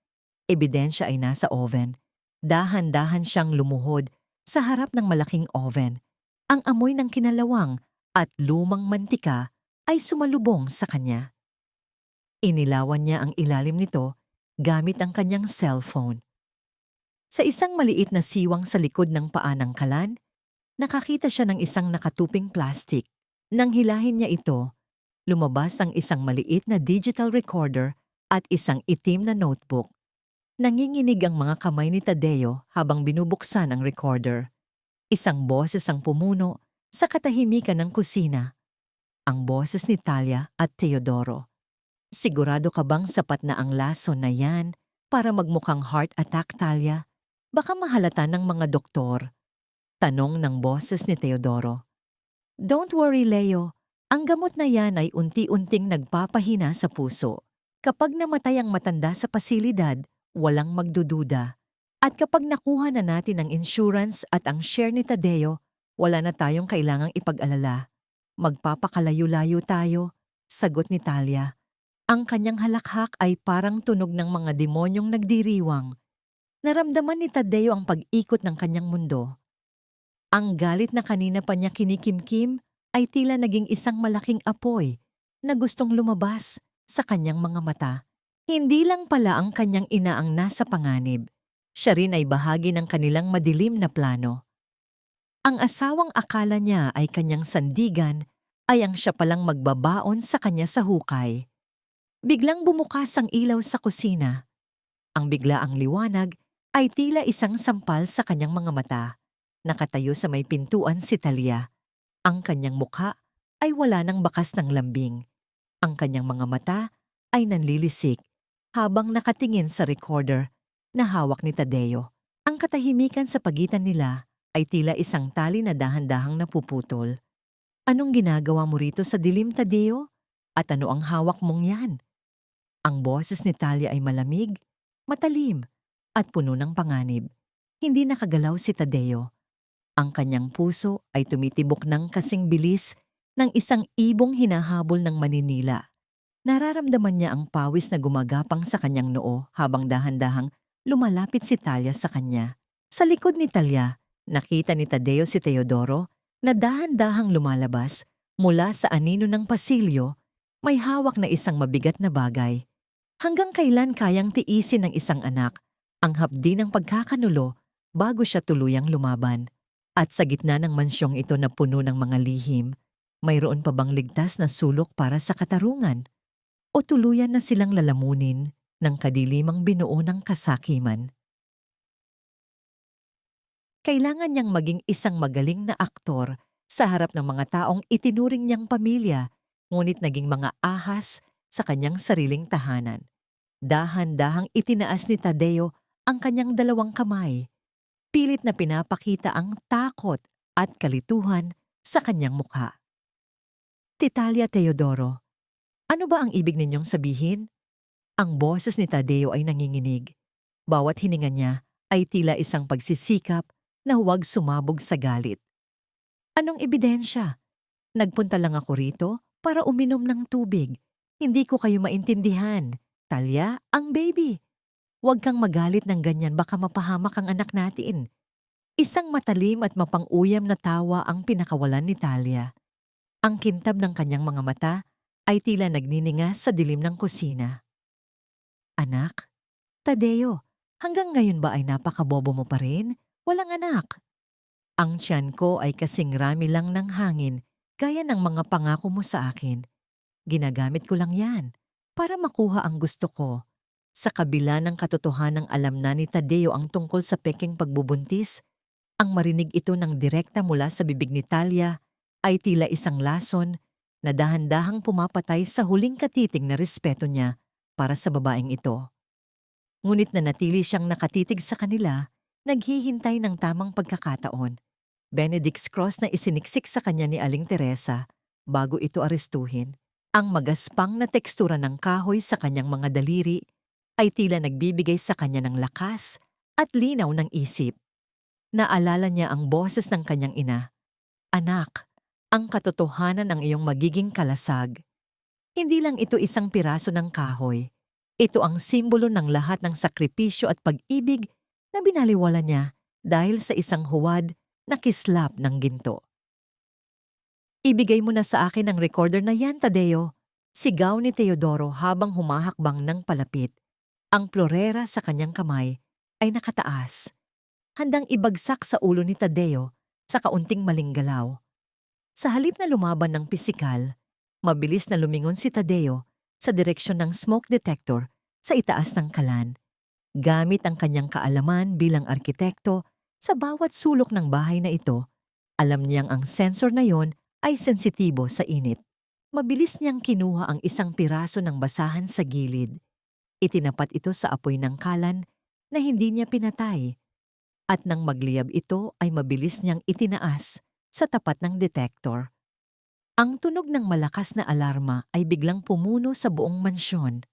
Ebidensya ay nasa oven. Dahan-dahan siyang lumuhod sa harap ng malaking oven. Ang amoy ng kinalawang at lumang mantika ay sumalubong sa kanya. Inilawan niya ang ilalim nito gamit ang kanyang cellphone. Sa isang maliit na siwang sa likod ng paa ng kalan, nakakita siya ng isang nakatuping plastic. Nang hilahin niya ito, lumabas ang isang maliit na digital recorder at isang itim na notebook. Nanginginig ang mga kamay ni Tadeo habang binubuksan ang recorder. Isang boses ang pumuno sa katahimikan ng kusina. Ang boses ni Talia at Teodoro. Sigurado ka bang sapat na ang lason na yan para magmukhang heart attack, Talia? Baka mahalata ng mga doktor. Tanong ng boses ni Teodoro. Don't worry, Leo. Ang gamot na yan ay unti-unting nagpapahina sa puso. Kapag namatay ang matanda sa pasilidad, walang magdududa. At kapag nakuha na natin ang insurance at ang share ni Tadeo, wala na tayong kailangang ipag-alala. Magpapakalayo-layo tayo, sagot ni Talia. Ang kanyang halakhak ay parang tunog ng mga demonyong nagdiriwang. Naramdaman ni Tadeo ang pag-ikot ng kanyang mundo. Ang galit na kanina pa niya kinikimkim ay tila naging isang malaking apoy na gustong lumabas sa kanyang mga mata. Hindi lang pala ang kanyang ina ang nasa panganib. Siya rin ay bahagi ng kanilang madilim na plano. Ang asawang akala niya ay kanyang sandigan ay ang siya palang magbabaon sa kanya sa hukay. Biglang bumukas ang ilaw sa kusina. Ang biglaang liwanag ay tila isang sampal sa kanyang mga mata. Nakatayo sa may pintuan si Talia. Ang kanyang mukha ay wala ng bakas ng lambing. Ang kanyang mga mata ay nanlilisik habang nakatingin sa recorder na hawak ni Tadeo. Ang katahimikan sa pagitan nila ay tila isang tali na dahan-dahang napuputol. Anong ginagawa mo rito sa dilim, Tadeo? At ano ang hawak mong yan? Ang boses ni Talia ay malamig, matalim, at puno ng panganib. Hindi nakagalaw si Tadeo. Ang kanyang puso ay tumitibok ng kasing bilis ng isang ibong hinahabol ng maninila. Nararamdaman niya ang pawis na gumagapang sa kanyang noo habang dahan-dahang lumalapit si Talia sa kanya. Sa likod ni Talia, nakita ni Tadeo si Teodoro na dahan-dahang lumalabas mula sa anino ng pasilyo, may hawak na isang mabigat na bagay. Hanggang kailan kayang tiisin ng isang anak ang hapdi ng pagkakanulo bago siya tuluyang lumaban? At sa gitna ng mansyong ito na puno ng mga lihim, mayroon pa bang ligtas na sulok para sa katarungan? O tuluyan na silang lalamunin ng kadilimang binuo ng kasakiman. Kailangan niyang maging isang magaling na aktor sa harap ng mga taong itinuring niyang pamilya, ngunit naging mga ahas sa kanyang sariling tahanan. Dahan-dahang itinaas ni Tadeo ang kanyang dalawang kamay, pilit na pinapakita ang takot at kalituhan sa kanyang mukha. Titalia Teodoro, ano ba ang ibig ninyong sabihin? Ang boses ni Tadeo ay nanginginig. Bawat hininga niya ay tila isang pagsisikap na huwag sumabog sa galit. Anong ebidensya? Nagpunta lang ako rito para uminom ng tubig. Hindi ko kayo maintindihan. Talia, ang baby. Huwag kang magalit ng ganyan, baka mapahamak ang anak natin. Isang matalim at mapang-uyam na tawa ang pinakawalan ni Talia. Ang kintab ng kanyang mga mata ay tila nagniningas sa dilim ng kusina. Anak? Tadeo, hanggang ngayon ba ay napakabobo mo pa rin? Walang anak. Ang tiyan ko ay kasing rami lang ng hangin gaya ng mga pangako mo sa akin. Ginagamit ko lang yan para makuha ang gusto ko. Sa kabila ng katotohanang alam na ni Tadeo ang tungkol sa peking pagbubuntis, ang marinig ito ng direkta mula sa bibig ni Talia ay tila isang lason na dahan-dahang pumapatay sa huling katiting na respeto niya para sa babaeng ito. Ngunit nanatili siyang nakatitig sa kanila, naghihintay ng tamang pagkakataon. Benedict's cross na isiniksik sa kanya ni Aling Teresa bago ito arestuhin. Ang magaspang na tekstura ng kahoy sa kanyang mga daliri ay tila nagbibigay sa kanya ng lakas at linaw ng isip. Naalala niya ang boses ng kanyang ina. Anak, ang katotohanan ng iyong magiging kalasag. Hindi lang ito isang piraso ng kahoy. Ito ang simbolo ng lahat ng sakripisyo at pag-ibig na binaliwala niya dahil sa isang huwad na kislap ng ginto. Ibigay mo na sa akin ang recorder na yan, Tadeo. Sigaw ni Teodoro habang humahakbang ng palapit. Ang plorera sa kanyang kamay ay nakataas. Handang ibagsak sa ulo ni Tadeo sa kaunting maling galaw. Sa halip na lumaban ng pisikal, mabilis na lumingon si Tadeo sa direksyon ng smoke detector sa itaas ng kalan. Gamit ang kanyang kaalaman bilang arkitekto sa bawat sulok ng bahay na ito, alam niyang ang sensor na yon ay sensitibo sa init. Mabilis niyang kinuha ang isang piraso ng basahan sa gilid. Itinapat ito sa apoy ng kalan na hindi niya pinatay. At nang magliyab ito ay mabilis niyang itinaas sa tapat ng detektor. Ang tunog ng malakas na alarma ay biglang pumuno sa buong mansyon.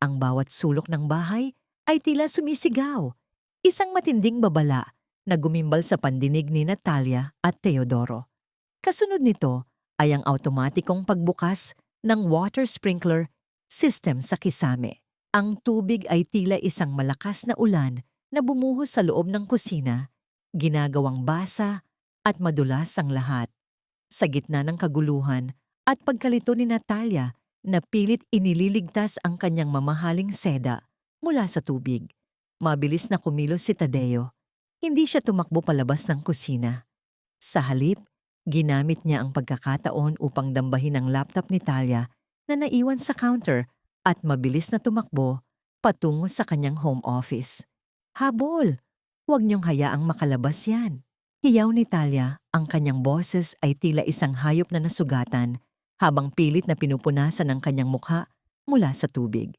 Ang bawat sulok ng bahay ay tila sumisigaw. Isang matinding babala na gumimbal sa pandinig ni Natalia at Teodoro. Kasunod nito ay ang automatikong pagbukas ng water sprinkler system sa kisame. Ang tubig ay tila isang malakas na ulan na bumuhos sa loob ng kusina, ginagawang basa at madulas ang lahat. Sa gitna ng kaguluhan at pagkalito ni Natalia na pilit inililigtas ang kanyang mamahaling seda mula sa tubig, mabilis na kumilos si Tadeo. Hindi siya tumakbo palabas ng kusina. Sa halip, ginamit niya ang pagkakataon upang dambahin ang laptop ni Talia na naiwan sa counter at mabilis na tumakbo patungo sa kanyang home office. Habol! Huwag niyong hayaang makalabas yan. Hiyaw ni Talia, ang kanyang boses ay tila isang hayop na nasugatan habang pilit na pinupunasan ang kanyang mukha mula sa tubig.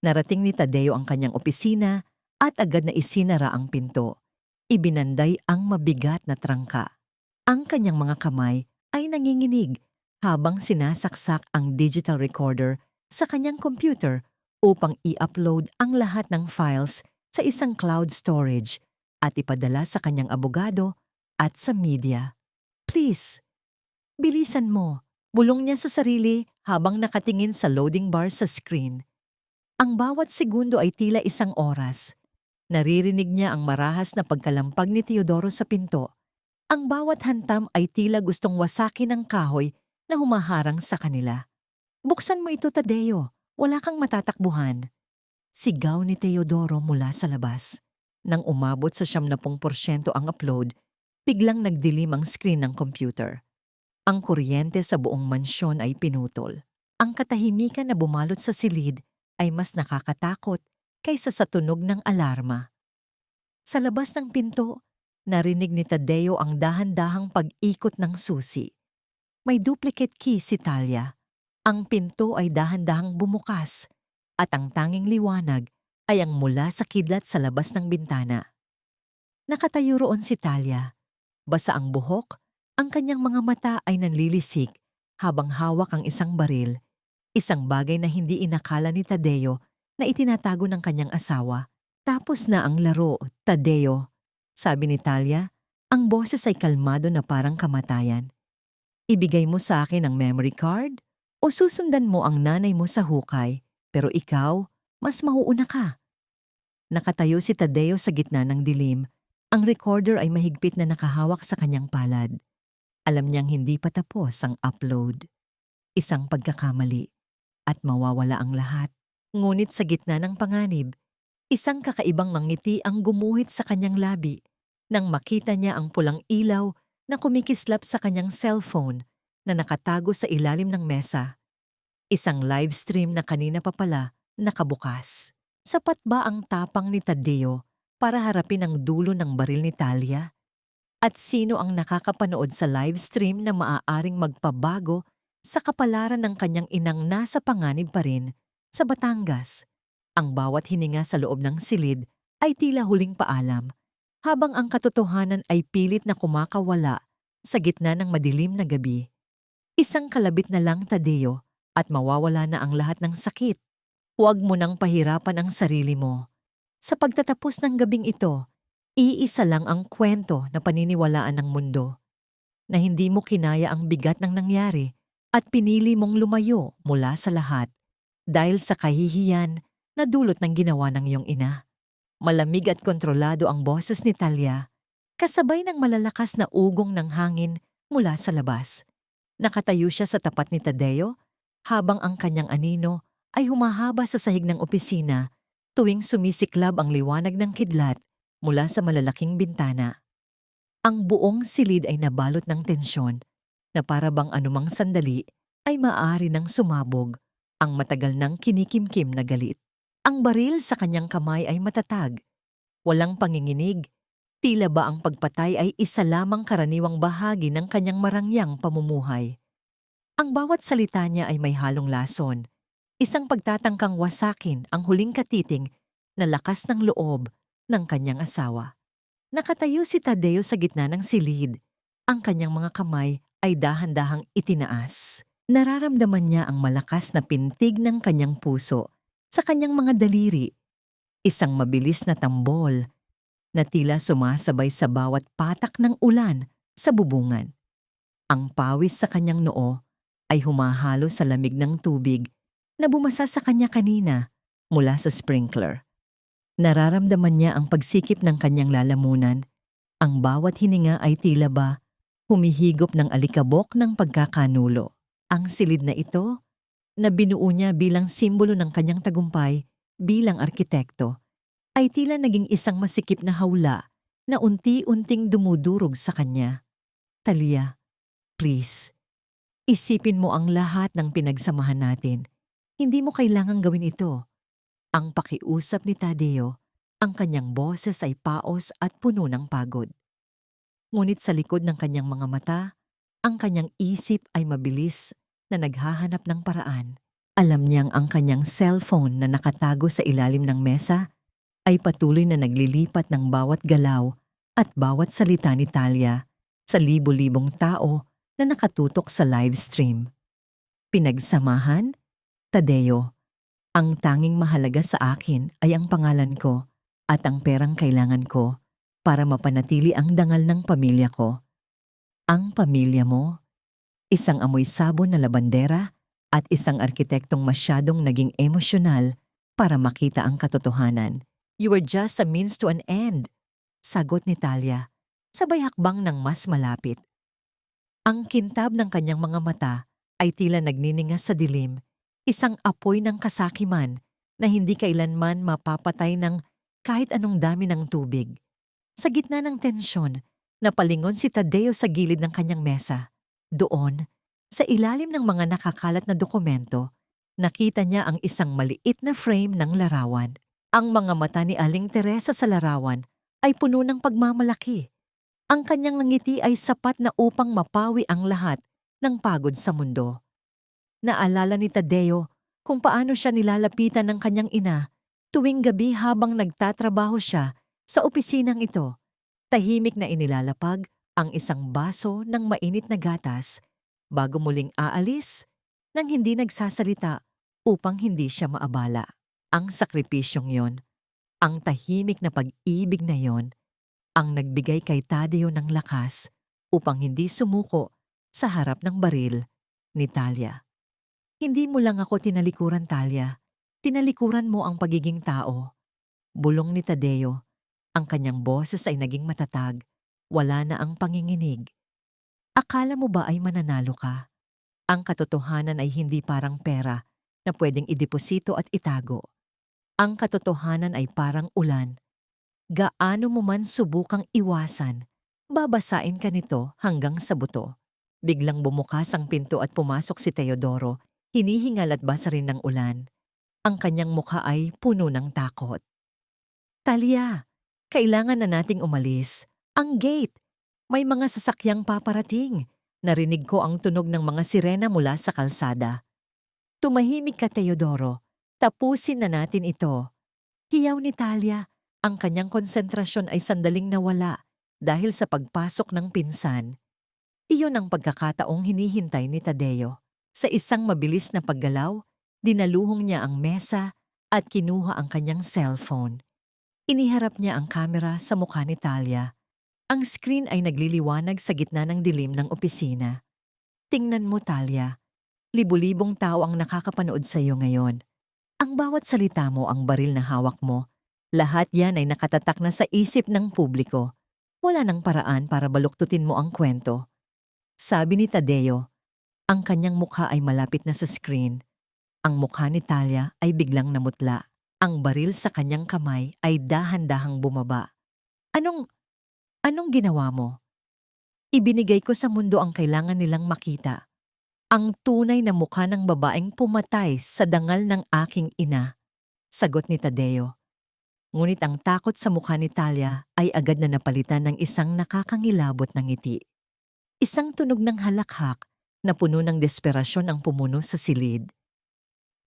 Narating ni Tadeo ang kanyang opisina at agad na isinara ang pinto. Ibinanday ang mabigat na trangka. Ang kanyang mga kamay ay nanginginig habang sinasaksak ang digital recorder sa kanyang computer upang i-upload ang lahat ng files sa isang cloud storage at ipadala sa kanyang abogado at sa media. Please, bilisan mo, bulong niya sa sarili habang nakatingin sa loading bar sa screen. Ang bawat segundo ay tila isang oras. Naririnig niya ang marahas na pagkalampag ni Teodoro sa pinto. Ang bawat hantam ay tila gustong wasakin ng kahoy na humaharang sa kanila. Buksan mo ito, Tadeo. Wala kang matatakbuhan. Sigaw ni Teodoro mula sa labas. Nang umabot sa 70% ang upload, biglang nagdilim ang screen ng computer. Ang kuryente sa buong mansyon ay pinutol. Ang katahimikan na bumalot sa silid ay mas nakakatakot kaysa sa tunog ng alarma. Sa labas ng pinto, narinig ni Tadeo ang dahan-dahang pag-ikot ng susi. May duplicate key si Talia. Ang pinto ay dahan-dahang bumukas at ang tanging liwanag ay ang mula sa kidlat sa labas ng bintana. Nakatayo roon si Talia. Basa ang buhok, ang kanyang mga mata ay nanlilisik habang hawak ang isang baril, isang bagay na hindi inakala ni Tadeo na itinatago ng kanyang asawa. Tapos na ang laro, Tadeo, sabi ni Talia, ang boses ay kalmado na parang kamatayan. Ibigay mo sa akin ang memory card o susundan mo ang nanay mo sa hukay, pero ikaw, mas mauuna ka. Nakatayo si Tadeo sa gitna ng dilim. Ang recorder ay mahigpit na nakahawak sa kanyang palad. Alam niyang hindi pa tapos ang upload. Isang pagkakamali at mawawala ang lahat. Ngunit sa gitna ng panganib, isang kakaibang ngiti ang gumuhit sa kanyang labi nang makita niya ang pulang ilaw na kumikislap sa kanyang cellphone na nakatago sa ilalim ng mesa. Isang live stream na kanina pa pala nakabukas. Sapat ba ang tapang ni Tadeo para harapin ang dulo ng baril ni Talia? At sino ang nakakapanood sa live stream na maaaring magpabago sa kapalaran ng kanyang inang nasa panganib pa rin sa Batangas? Ang bawat hininga sa loob ng silid ay tila huling paalam, habang ang katotohanan ay pilit na kumakawala sa gitna ng madilim na gabi. Isang kalabit na lang, Tadeo, at mawawala na ang lahat ng sakit. Huwag mo nang pahirapan ang sarili mo. Sa pagtatapos ng gabing ito, iisa lang ang kwento na paniniwalaan ng mundo, na hindi mo kinaya ang bigat ng nangyari at pinili mong lumayo mula sa lahat dahil sa kahihiyan na dulot ng ginawa ng iyong ina. Malamig at kontrolado ang boses ni Talia, kasabay ng malalakas na ugong ng hangin mula sa labas. Nakatayo siya sa tapat ni Tadeo habang ang kanyang anino ay humahaba sa sahig ng opisina tuwing sumisiklab ang liwanag ng kidlat mula sa malalaking bintana. Ang buong silid ay nabalot ng tensyon na para bang anumang sandali ay maaari nang sumabog ang matagal ng kinikimkim na galit. Ang baril sa kanyang kamay ay matatag, walang panginginig, tila ba ang pagpatay ay isa lamang karaniwang bahagi ng kanyang marangyang pamumuhay. Ang bawat salita niya ay may halong lason, isang pagtatangkang wasakin ang huling katiting na lakas ng loob ng kanyang asawa. Nakatayo si Tadeo sa gitna ng silid. Ang kanyang mga kamay ay dahan-dahang itinaas. Nararamdaman niya ang malakas na pintig ng kanyang puso sa kanyang mga daliri. Isang mabilis na tambol na tila sumasabay sa bawat patak ng ulan sa bubungan. Ang pawis sa kanyang noo ay humahalo sa lamig ng tubig na bumasa sa kanya kanina mula sa sprinkler. Nararamdaman niya ang pagsikip ng kanyang lalamunan. Ang bawat hininga ay tila ba humihigop ng alikabok ng pagkakanulo. Ang silid na ito, na binuo niya bilang simbolo ng kanyang tagumpay bilang arkitekto, ay tila naging isang masikip na hawla na unti-unting dumudurog sa kanya. Talia, please, isipin mo ang lahat ng pinagsamahan natin. Hindi mo kailangang gawin ito. Ang pakiusap ni Tadeo, ang kanyang boses ay paos at puno ng pagod. Ngunit sa likod ng kanyang mga mata, ang kanyang isip ay mabilis na naghahanap ng paraan. Alam niyang ang kanyang cellphone na nakatago sa ilalim ng mesa ay patuloy na naglilipat ng bawat galaw at bawat salita ni Talia sa libo-libong tao na nakatutok sa live stream. Pinagsamahan? Tadeo, ang tanging mahalaga sa akin ay ang pangalan ko at ang perang kailangan ko para mapanatili ang dangal ng pamilya ko. Ang pamilya mo? Isang amoy sabon na labandera at isang arkitektong masyadong naging emosyonal para makita ang katotohanan. You were just a means to an end, sagot ni Talia, sabay hakbang ng mas malapit. Ang kintab ng kanyang mga mata ay tila nagniningas sa dilim, isang apoy ng kasakiman na hindi kailanman mapapatay ng kahit anong dami ng tubig. Sa gitna ng tensyon, napalingon si Tadeo sa gilid ng kanyang mesa. Doon, sa ilalim ng mga nakakalat na dokumento, Nakita niya ang isang maliit na frame ng larawan. Ang mga mata ni Aling Teresa sa larawan ay puno ng pagmamalaki. Ang kanyang ngiti ay sapat na upang mapawi ang lahat ng pagod sa mundo. Naalala ni Tadeo kung paano siya nilalapitan ng kanyang ina tuwing gabi habang nagtatrabaho siya sa opisinang ito. Tahimik na inilalapag ang isang baso ng mainit na gatas bago muling aalis nang hindi nagsasalita upang hindi siya maabala. Ang sakripisyong yon, ang tahimik na pag-ibig na yon, ang nagbigay kay Tadeo ng lakas upang hindi sumuko sa harap ng baril ni Talia. Hindi mo lang ako tinalikuran, Talia. Tinalikuran mo ang pagiging tao. Bulong ni Tadeo. Ang kanyang boses ay naging matatag. Wala na ang panginginig. Akala mo ba ay mananalo ka? Ang katotohanan ay hindi parang pera na pwedeng ideposito at itago. Ang katotohanan ay parang ulan. Gaano mo man subukang iwasan, babasain ka nito hanggang sa buto. Biglang bumukas ang pinto at pumasok si Teodoro, hinihingal at basa rin ng ulan. Ang kanyang mukha ay puno ng takot. Talia, kailangan na nating umalis. Ang gate! May mga sasakyang paparating. Narinig ko ang tunog ng mga sirena mula sa kalsada. Tumahimik ka, Teodoro. Tapusin na natin ito. Hiyaw ni Talia. Ang kanyang konsentrasyon ay sandaling nawala dahil sa pagpasok ng pinsan. Iyon ang pagkakataong hinihintay ni Tadeo. Sa isang mabilis na paggalaw, dinaluhong niya ang mesa at kinuha ang kanyang cellphone. Iniharap niya ang kamera sa mukha ni Talia. Ang screen ay nagliliwanag sa gitna ng dilim ng opisina. Tingnan mo, Talia. Libu-libong tao ang nakakapanood sa iyo ngayon. Ang bawat salita mo, ang baril na hawak mo, lahat yan ay nakatatak na sa isip ng publiko. Wala nang paraan para baluktutin mo ang kwento. Sabi ni Tadeo, ang kanyang mukha ay malapit na sa screen. Ang mukha ni Talia ay biglang namutla. Ang baril sa kanyang kamay ay dahan-dahang bumaba. Anong ginawa mo? Ibinigay ko sa mundo ang kailangan nilang makita. Ang tunay na mukha ng babaeng pumatay sa dangal ng aking ina. Sagot ni Tadeo. Ngunit ang takot sa mukha ni Talia ay agad na napalitan ng isang nakakangilabot na ngiti. Isang tunog ng halakhak na puno ng desperasyon ang pumuno sa silid.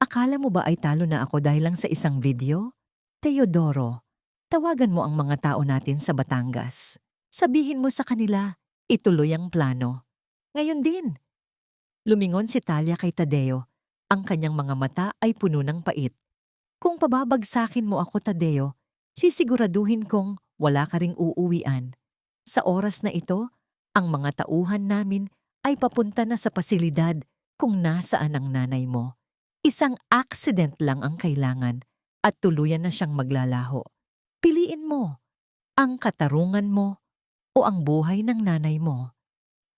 Akala mo ba ay talo na ako dahil lang sa isang video? Teodoro, tawagan mo ang mga tao natin sa Batangas. Sabihin mo sa kanila, ituloy ang plano. Ngayon din. Lumingon si Talia kay Tadeo. Ang kanyang mga mata ay puno ng pait. Kung pababagsakin mo ako, Tadeo, sisiguraduhin kong wala ka ring uuwian. Sa oras na ito, ang mga tauhan namin ay papunta na sa pasilidad kung nasaan ang nanay mo. Isang accident lang ang kailangan at tuluyan na siyang maglalaho. Piliin mo, ang katarungan mo o ang buhay ng nanay mo.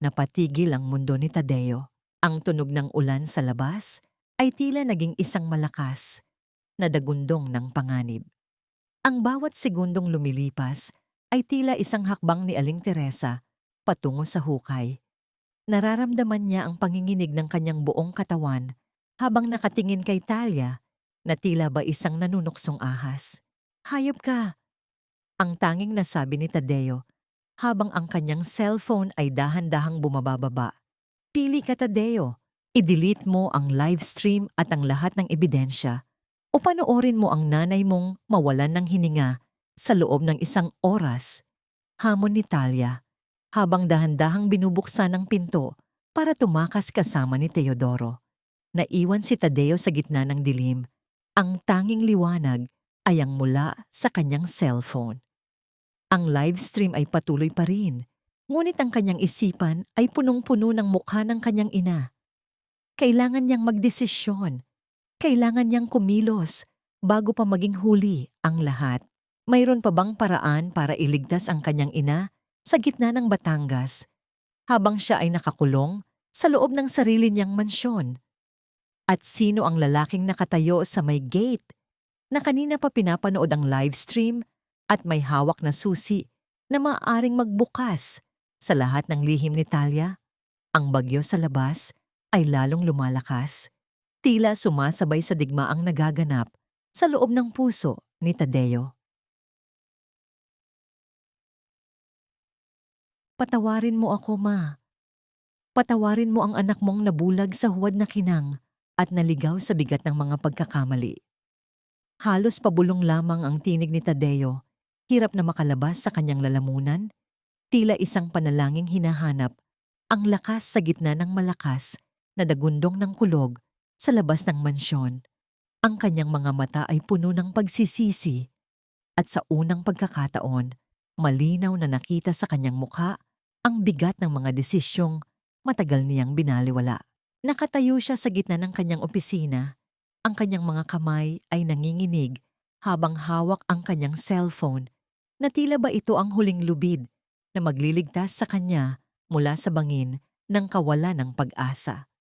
Napatigil ang mundo ni Tadeo. Ang tunog ng ulan sa labas ay tila naging isang malakas na dagundong ng panganib. Ang bawat segundong lumilipas ay tila isang hakbang ni Aling Teresa patungo sa hukay. Nararamdaman niya ang panginginig ng kanyang buong katawan habang nakatingin kay Talia na tila ba isang nanunuksong ahas. Hayop ka! Ang tanging nasabi ni Tadeo habang ang kanyang cellphone ay dahan-dahang bumababa. Pili ka, Tadeo. I-delete mo ang live stream at ang lahat ng ebidensya o panoorin mo ang nanay mong mawalan ng hininga sa loob ng isang oras. Hamon ni Talia habang dahan-dahang binubuksan ang pinto para tumakas kasama ni Teodoro. Naiwan si Tadeo sa gitna ng dilim. Ang tanging liwanag ay ang mula sa kanyang cellphone. Ang live stream ay patuloy pa rin, ngunit ang kanyang isipan ay punong-puno ng mukha ng kanyang ina. Kailangan niyang magdesisyon. Kailangan niyang kumilos bago pa maging huli ang lahat. Mayroon pa bang paraan para iligtas ang kanyang ina sa gitna ng Batangas habang siya ay nakakulong sa loob ng sarili niyang mansyon? At sino ang lalaking nakatayo sa may gate na kanina pa pinapanood ang live stream at may hawak na susi na maaaring magbukas sa lahat ng lihim ni Talia? Ang bagyo sa labas ay lalong lumalakas. Tila sumasabay sa digmaang nagaganap sa loob ng puso ni Tadeo. Patawarin mo ako, ma. Patawarin mo ang anak mong nabulag sa huwad na kinang at naligaw sa bigat ng mga pagkakamali. Halos pabulong lamang ang tinig ni Tadeo, hirap na makalabas sa kanyang lalamunan, tila isang panalangin hinahanap, ang lakas sa gitna ng malakas na dagundong ng kulog sa labas ng mansyon. Ang kanyang mga mata ay puno ng pagsisisi at sa unang pagkakataon, malinaw na nakita sa kanyang mukha ang bigat ng mga desisyong matagal niyang binaliwala. Nakatayo siya sa gitna ng kanyang opisina. Ang kanyang mga kamay ay nanginginig habang hawak ang kanyang cellphone na tila ba ito ang huling lubid na magliligtas sa kanya mula sa bangin ng kawalan ng pag-asa.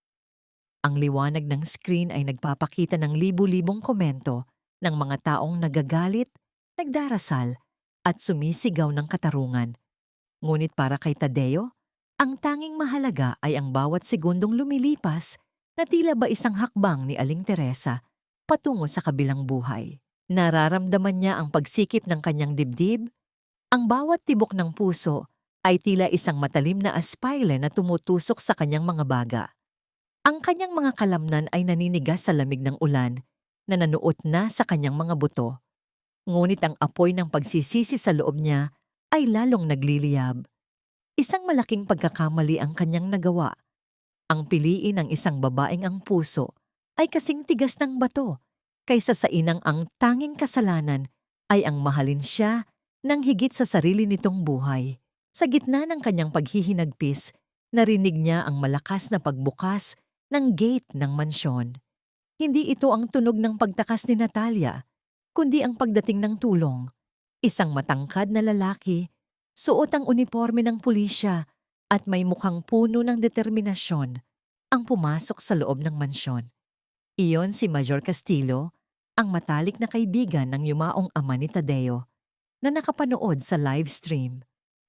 Ang liwanag ng screen ay nagpapakita ng libu-libong komento ng mga taong nagagalit, nagdarasal at sumisigaw ng katarungan. Ngunit para kay Tadeo, ang tanging mahalaga ay ang bawat segundong lumilipas na tila ba isang hakbang ni Aling Teresa patungo sa kabilang buhay. Nararamdaman niya ang pagsikip ng kanyang dibdib. Ang bawat tibok ng puso ay tila isang matalim na aspile na tumutusok sa kanyang mga baga. Ang kanyang mga kalamnan ay naninigas sa lamig ng ulan na nanuot na sa kanyang mga buto. Ngunit ang apoy ng pagsisisi sa loob niya ay lalong nagliliyab. Isang malaking pagkakamali ang kanyang nagawa. Ang piliin ng isang babaeng ang puso ay kasing tigas ng bato kaysa sa inang ang tanging kasalanan ay ang mahalin siya ng higit sa sarili nitong buhay. Sa gitna ng kanyang paghihinagpis, narinig niya ang malakas na pagbukas ng gate ng mansyon. Hindi ito ang tunog ng pagtakas ni Natalia, kundi ang pagdating ng tulong. Isang matangkad na lalaki, suot ang uniforme ng pulisya at may mukhang puno ng determinasyon ang pumasok sa loob ng mansyon. Iyon si Major Castillo, ang matalik na kaibigan ng yumaong ama ni Tadeo na nakapanood sa live stream.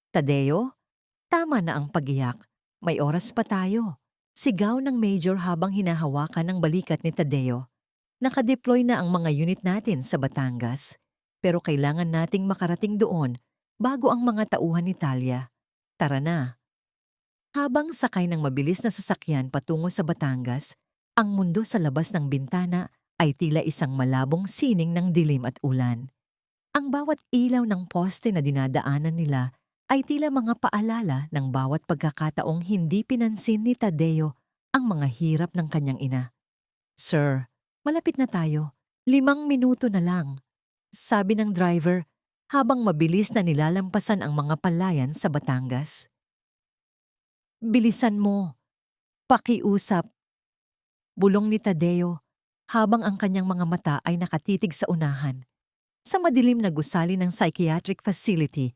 Tadeo, tama na ang pagiyak. May oras pa tayo. Sigaw ng Major habang hinahawakan ng balikat ni Tadeo. Nakadeploy na ang mga unit natin sa Batangas, pero kailangan nating makarating doon bago ang mga tauhan ni Talia. Tara na. Habang sakay ng mabilis na sasakyan patungo sa Batangas, ang mundo sa labas ng bintana ay tila isang malabong sining ng dilim at ulan. Ang bawat ilaw ng poste na dinadaanan nila ay tila mga paalala ng bawat pagkakataong hindi pinansin ni Tadeo ang mga hirap ng kanyang ina. "Sir, malapit na tayo. 5 minuto na lang," sabi ng driver habang mabilis na nilalampasan ang mga palayan sa Batangas. "Bilisan mo. Pakiusap," bulong ni Tadeo habang ang kanyang mga mata ay nakatitig sa unahan. Sa madilim na gusali ng psychiatric facility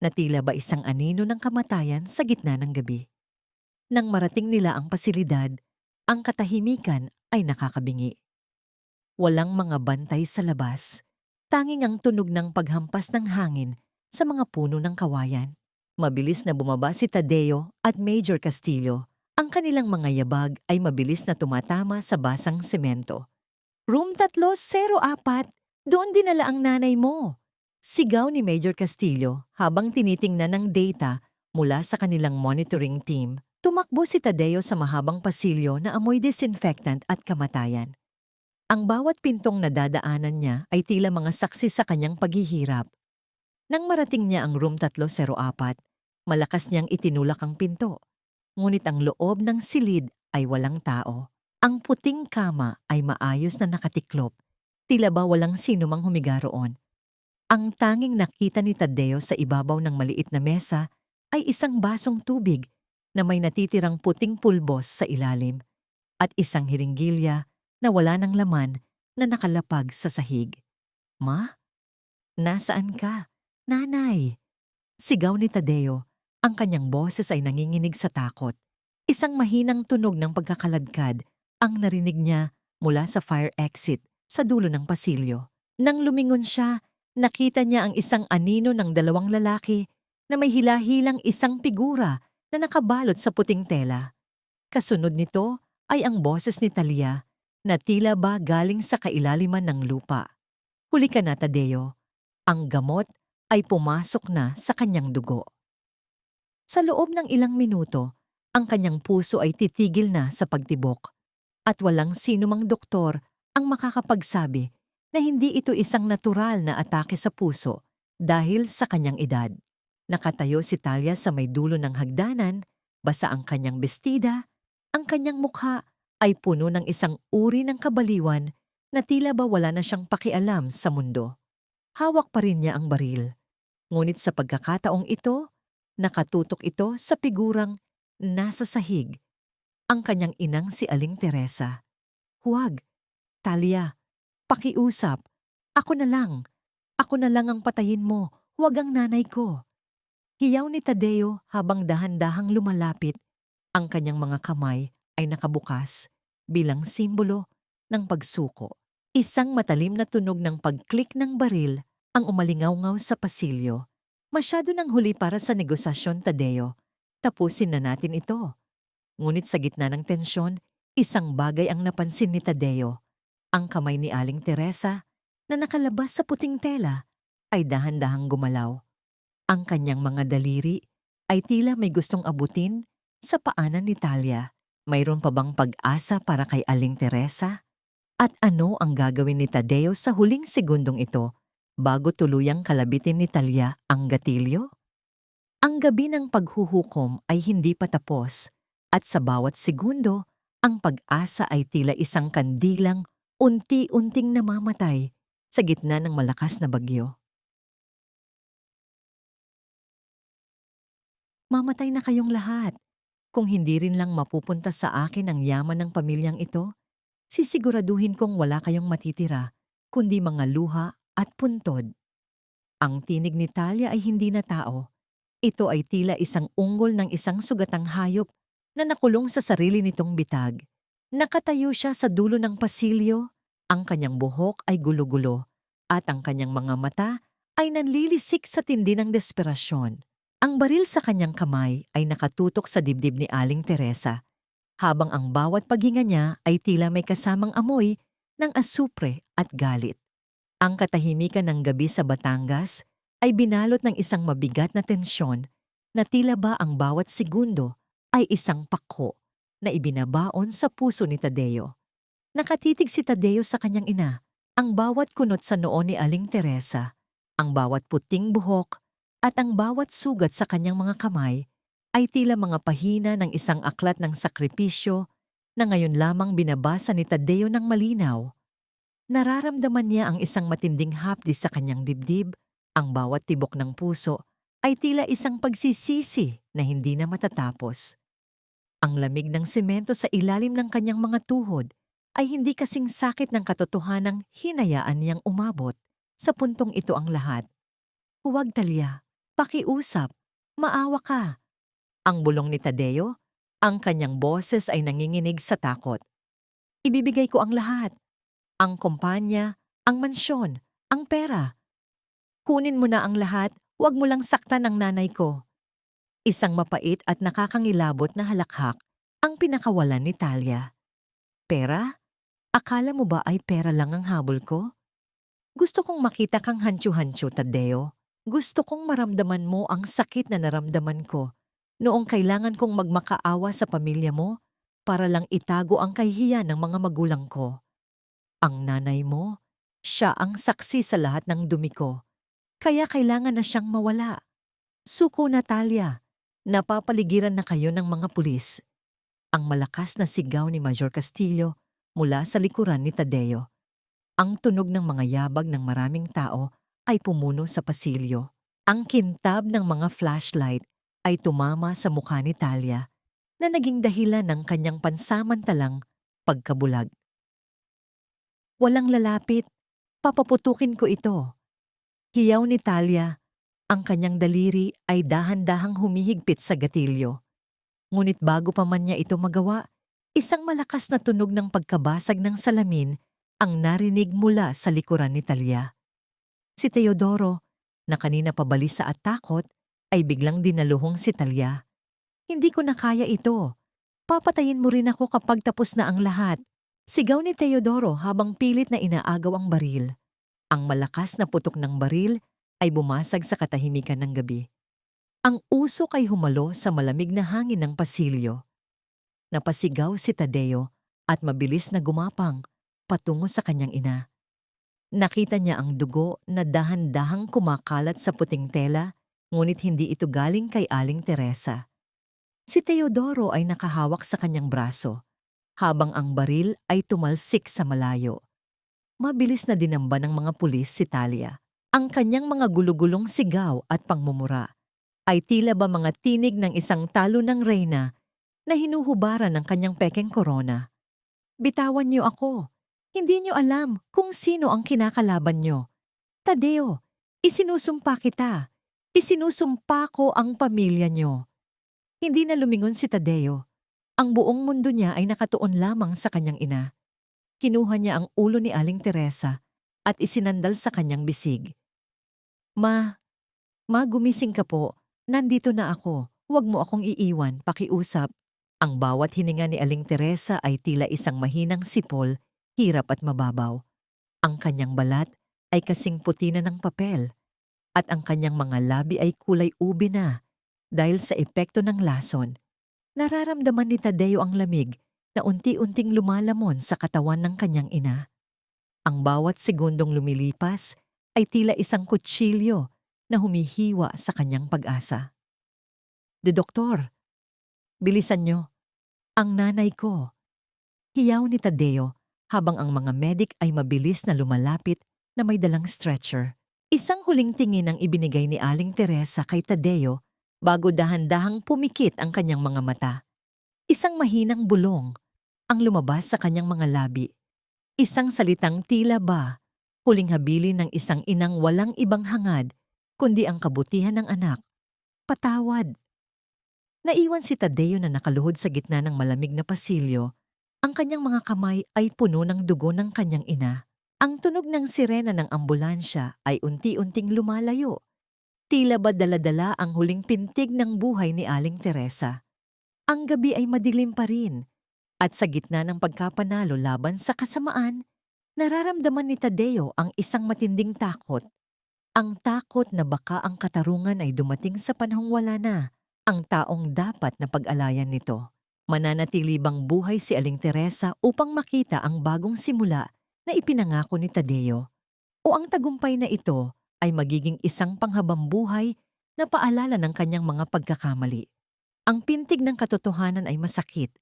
na tila ba isang anino ng kamatayan sa gitna ng gabi. Nang marating nila ang pasilidad, ang katahimikan ay nakakabingi. Walang mga bantay sa labas, tanging ang tunog ng paghampas ng hangin sa mga puno ng kawayan. Mabilis na bumaba si Tadeo at Major Castillo. Ang kanilang mga yabag ay mabilis na tumatama sa basang semento. "Room 304, doon dinala ang nanay mo," sigaw ni Major Castillo habang tinitingnan ng data mula sa kanilang monitoring team. Tumakbo si Tadeo sa mahabang pasilyo na amoy disinfectant at kamatayan. Ang bawat pintong nadadaanan niya ay tila mga saksi sa kanyang paghihirap. Nang marating niya ang room 304, malakas niyang itinulak ang pinto. Ngunit ang loob ng silid ay walang tao. Ang puting kama ay maayos na nakatiklop. Tila ba walang sino mang humiga roon. Ang tanging nakita ni Tadeo sa ibabaw ng maliit na mesa ay isang basong tubig na may natitirang puting pulbos sa ilalim at isang hiringgilya na wala ng laman na nakalapag sa sahig. "Ma? Nasaan ka? Nanay?" Sigaw ni Tadeo. Ang kanyang boses ay nanginginig sa takot. Isang mahinang tunog ng pagkakaladkad ang narinig niya mula sa fire exit sa dulo ng pasilyo. Nang lumingon siya, nakita niya ang isang anino ng 2 lalaki na may hilahilang isang figura na nakabalot sa puting tela. Kasunod nito ay ang boses ni Talia na tila ba galing sa kailaliman ng lupa. Huli ka na, Tadeo. Ang gamot ay pumasok na sa kanyang dugo. Sa loob ng ilang minuto, ang kanyang puso ay titigil na sa pagtibok at walang sinumang doktor ang makakapagsabi na hindi ito isang natural na atake sa puso dahil sa kanyang edad. Nakatayo si Talia sa may dulo ng hagdanan, basa ang kanyang bestida, ang kanyang mukha ay puno ng isang uri ng kabaliwan na tila ba wala na siyang pakialam sa mundo. Hawak pa rin niya ang baril. Ngunit sa pagkakataong ito, nakatutok ito sa figurang nasa sahig, ang kanyang inang si Aling Teresa. Huwag, Talia, pakiusap. Ako na lang. Ako na lang ang patayin mo, huwag ang nanay ko. Hiyaw ni Tadeo habang dahan-dahang lumalapit. Ang kanyang mga kamay ay nakabukas bilang simbolo ng pagsuko. Isang matalim na tunog ng pag-click ng baril ang umalingaw-ngaw sa pasilyo. Masyado nang huli para sa negosasyon, Tadeo. Tapusin na natin ito. Ngunit sa gitna ng tensyon, isang bagay ang napansin ni Tadeo. Ang kamay ni Aling Teresa na nakalabas sa puting tela ay dahan-dahang gumalaw. Ang kanyang mga daliri ay tila may gustong abutin sa paanan ni Talia. Mayroon pa bang pag-asa para kay Aling Teresa? At ano ang gagawin ni Tadeo sa huling segundong ito bago tuluyang kalabitin ni Talia ang gatilyo? Ang gabi ng paghuhukom ay hindi pa tapos at sa bawat segundo, ang pag-asa ay tila isang kandilang unti-unting namamatay sa gitna ng malakas na bagyo. Mamatay na kayong lahat. Kung hindi rin lang mapupunta sa akin ang yaman ng pamilyang ito, sisiguraduhin kong wala kayong matitira, kundi mga luha at puntod. Ang tinig ni Talia ay hindi na tao. Ito ay tila isang unggol ng isang sugatang hayop na nakulong sa sarili nitong bitag. Nakatayo siya sa dulo ng pasilyo, ang kanyang buhok ay gulo-gulo, at ang kanyang mga mata ay nanlilisik sa tindi ng desperasyon. Ang baril sa kanyang kamay ay nakatutok sa dibdib ni Aling Teresa, habang ang bawat paghinga niya ay tila may kasamang amoy ng asupre at galit. Ang katahimikan ng gabi sa Batangas ay binalot ng isang mabigat na tensyon na tila ba ang bawat segundo ay isang pakho na ibinabaon sa puso ni Tadeo. Nakatitig si Tadeo sa kanyang ina, ang bawat kunot sa noo ni Aling Teresa, ang bawat puting buhok, at ang bawat sugat sa kanyang mga kamay ay tila mga pahina ng isang aklat ng sakripisyo na ngayon lamang binabasa ni Tadeo ng malinaw. Nararamdaman niya ang isang matinding hapdi sa kanyang dibdib, ang bawat tibok ng puso ay tila isang pagsisisi na hindi na matatapos. Ang lamig ng semento sa ilalim ng kanyang mga tuhod ay hindi kasing sakit ng katotohanang hinayaan niyang umabot. Sa puntong ito ang lahat. Huwag, Talia. Pakiusap, maawa ka. Ang bulong ni Tadeo, ang kanyang boses ay nanginginig sa takot. Ibibigay ko ang lahat. Ang kumpanya, ang mansyon, ang pera. Kunin mo na ang lahat, huwag mo lang saktan ang nanay ko. Isang mapait at nakakangilabot na halakhak ang pinakawalan ni Talia. Pera? Akala mo ba ay pera lang ang habol ko? Gusto kong makita kang hantyo-hantyo, Tadeo. Gusto kong maramdaman mo ang sakit na naramdaman ko noong kailangan kong magmakaawa sa pamilya mo para lang itago ang kahihiyan ng mga magulang ko. Ang nanay mo, siya ang saksi sa lahat ng dumi ko, kaya kailangan na siyang mawala. Suko na, Talia. Napapaligiran na kayo ng mga pulis. Ang malakas na sigaw ni Major Castillo mula sa likuran ni Tadeo. Ang tunog ng mga yabag ng maraming tao ay pumuno sa pasilyo. Ang kintab ng mga flashlight ay tumama sa mukha ni Talia na naging dahilan ng kanyang pansamantalang pagkabulag. Walang lalapit, papaputukin ko ito. Hiyaw ni Talia, ang kanyang daliri ay dahan-dahang humihigpit sa gatilyo. Ngunit bago pa man niya ito magawa, isang malakas na tunog ng pagkabasag ng salamin ang narinig mula sa likuran ni Talia. Si Teodoro, na kanina pabalisa at takot, ay biglang dinaluhong si Talia. Hindi ko na kaya ito. Papatayin mo rin ako kapag tapos na ang lahat. Sigaw ni Teodoro habang pilit na inaagaw ang baril. Ang malakas na putok ng baril ay bumasag sa katahimikan ng gabi. Ang usok ay humalo sa malamig na hangin ng pasilyo. Napasigaw si Tadeo at mabilis na gumapang patungo sa kanyang ina. Nakita niya ang dugo na dahan-dahang kumakalat sa puting tela, ngunit hindi ito galing kay Aling Teresa. Si Teodoro ay nakahawak sa kanyang braso, habang ang baril ay tumalsik sa malayo. Mabilis na dinamba ng mga pulis si Talia. Ang kanyang mga gulugulong sigaw at pangmumura ay tila ba mga tinig ng isang talo ng reyna na hinuhubaran ng kanyang pekeng korona. Bitawan niyo ako. Hindi niyo alam kung sino ang kinakalaban niyo. Tadeo, isinusumpa kita. Isinusumpa ko ang pamilya niyo. Hindi na lumingon si Tadeo. Ang buong mundo niya ay nakatuon lamang sa kanyang ina. Kinuha niya ang ulo ni Aling Teresa at isinandal sa kanyang bisig. Ma, gumising ka po. Nandito na ako. Huwag mo akong iiwan, pakiusap. Ang bawat hininga ni Aling Teresa ay tila isang mahinang sipol, hirap at mababaw. Ang kanyang balat ay kasing puti na ng papel at ang kanyang mga labi ay kulay ube na dahil sa epekto ng lason. Nararamdaman ni Tadeo ang lamig na unti-unting lumalamon sa katawan ng kanyang ina. Ang bawat segundong lumilipas ay tila isang kutsilyo na humihiwa sa kanyang pag-asa. Doktor, bilisan nyo. Ang nanay ko. Hiyaw ni Tadeo habang ang mga medik ay mabilis na lumalapit na may dalang stretcher. Isang huling tingin ang ibinigay ni Aling Teresa kay Tadeo bago dahan-dahang pumikit ang kanyang mga mata. Isang mahinang bulong ang lumabas sa kanyang mga labi. Isang salitang tila ba, huling habilin ng isang inang walang ibang hangad kundi ang kabutihan ng anak. Patawad. Naiwan si Tadeo na nakaluhod sa gitna ng malamig na pasilyo. Ang kanyang mga kamay ay puno ng dugo ng kanyang ina. Ang tunog ng sirena ng ambulansya ay unti-unting lumalayo. Tila ba dala-dala ang huling pintig ng buhay ni Aling Teresa. Ang gabi ay madilim pa rin. At sa gitna ng pagkapanalo laban sa kasamaan, nararamdaman ni Tadeo ang isang matinding takot. Ang takot na baka ang katarungan ay dumating sa panahong wala na ang taong dapat na pag-alayan nito. Mananatili bang buhay si Aling Teresa upang makita ang bagong simula na ipinangako ni Tadeo? O ang tagumpay na ito ay magiging isang panghabambuhay na paalala ng kanyang mga pagkakamali? Ang pintig ng katotohanan ay masakit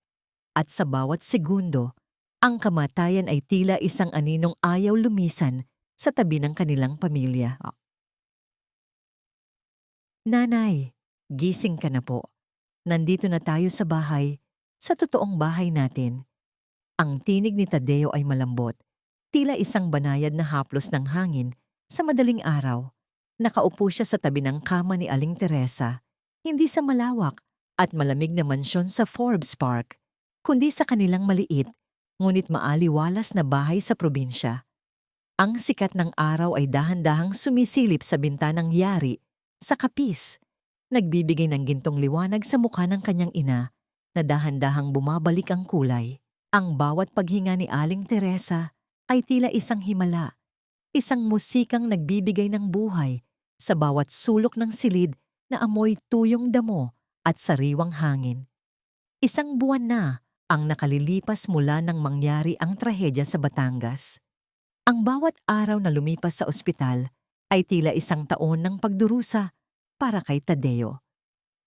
at sa bawat segundo, ang kamatayan ay tila isang aninong ayaw lumisan sa tabi ng kanilang pamilya. Nanay, gising ka na po. Nandito na tayo sa bahay, sa totoong bahay natin. Ang tinig ni Tadeo ay malambot, tila isang banayad na haplos ng hangin sa madaling araw. Nakaupo siya sa tabi ng kama ni Aling Teresa, hindi sa malawak at malamig na mansyon sa Forbes Park, kundi sa kanilang maliit, ngunit maaliwalas na bahay sa probinsya. Ang sikat ng araw ay dahan-dahang sumisilip sa bintanang yari sa kapis, nagbibigay ng gintong liwanag sa mukha ng kanyang ina na dahan-dahang bumabalik ang kulay. Ang bawat paghinga ni Aling Teresa ay tila isang himala, isang musikang nagbibigay ng buhay sa bawat sulok ng silid na amoy tuyong damo at sariwang hangin. Isang buwan na ang nakalilipas mula nang mangyari ang trahedya sa Batangas. Ang bawat araw na lumipas sa ospital ay tila isang taon ng pagdurusa para kay Tadeo.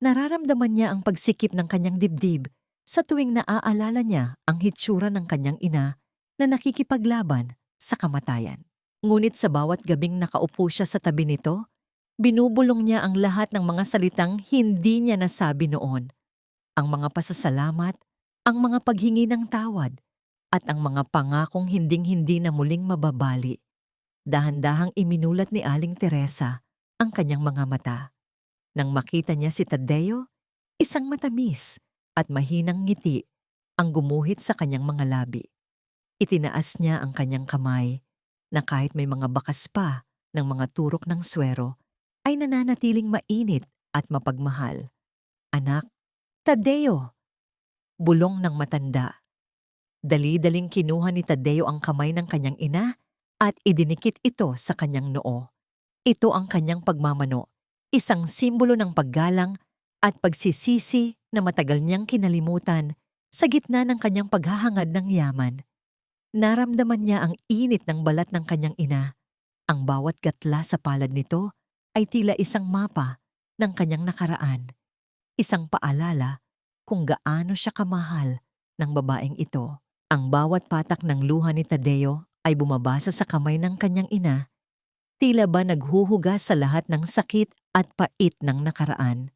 Nararamdaman niya ang pagsikip ng kanyang dibdib sa tuwing naaalala niya ang hitsura ng kanyang ina na nakikipaglaban sa kamatayan. Ngunit sa bawat gabing nakaupo siya sa tabi nito, binubulong niya ang lahat ng mga salitang hindi niya nasabi noon. Ang mga pasasalamat, ang mga paghingi ng tawad, at ang mga pangakong hinding-hindi na muling mababali. Dahan-dahang iminulat ni Aling Teresa ang kanyang mga mata. Nang makita niya si Tadeo, isang matamis at mahinang ngiti ang gumuhit sa kanyang mga labi. Itinaas niya ang kanyang kamay na kahit may mga bakas pa ng mga turok ng swero ay nananatiling mainit at mapagmahal. Anak, Tadeo! Bulong ng matanda. Dali-daling kinuha ni Tadeo ang kamay ng kanyang ina at idinikit ito sa kanyang noo. Ito ang kanyang pagmamano, isang simbolo ng paggalang at pagsisisi na matagal niyang kinalimutan sa gitna ng kanyang paghahangad ng yaman. Naramdaman niya ang init ng balat ng kanyang ina. Ang bawat gatla sa palad nito ay tila isang mapa ng kanyang nakaraan, isang paalala kung gaano siya kamahal ng babaeng ito. Ang bawat patak ng luha ni Tadeo ay bumabasa sa kamay ng kanyang ina, tila ba naghuhugas sa lahat ng sakit at pait ng nakaraan.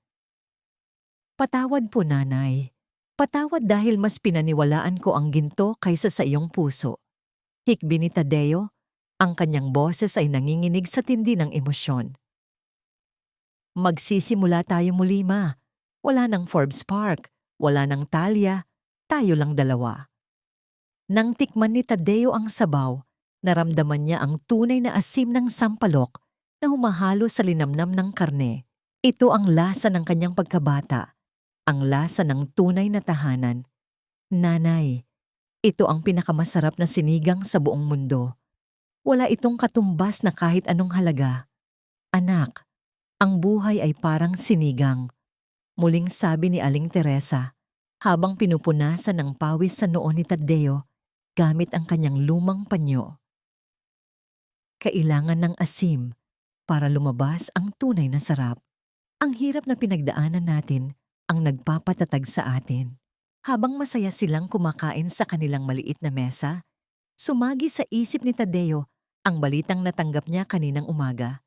Patawad po, nanay. Patawad dahil mas pinaniwalaan ko ang ginto kaysa sa iyong puso. Hikbi ni Tadeo, ang kanyang boses ay nanginginig sa tindi ng emosyon. Magsisimula tayo muli, ma. Wala ng Forbes Park, wala ng Talia, tayo lang dalawa. Nang tikman ni Tadeo ang sabaw, naramdaman niya ang tunay na asim ng sampalok na humahalo sa linamnam ng karne. Ito ang lasa ng kanyang pagkabata, ang lasa ng tunay na tahanan. Nanay, ito ang pinakamasarap na sinigang sa buong mundo. Wala itong katumbas na kahit anong halaga. Anak, ang buhay ay parang sinigang. Muling sabi ni Aling Teresa, habang pinupunasan ng pawis sa noo ni Tadeo gamit ang kanyang lumang panyo. Kailangan ng asim para lumabas ang tunay na sarap. Ang hirap na pinagdaanan natin ang nagpapatatag sa atin. Habang masaya silang kumakain sa kanilang maliit na mesa, sumagi sa isip ni Tadeo ang balitang natanggap niya kaninang umaga.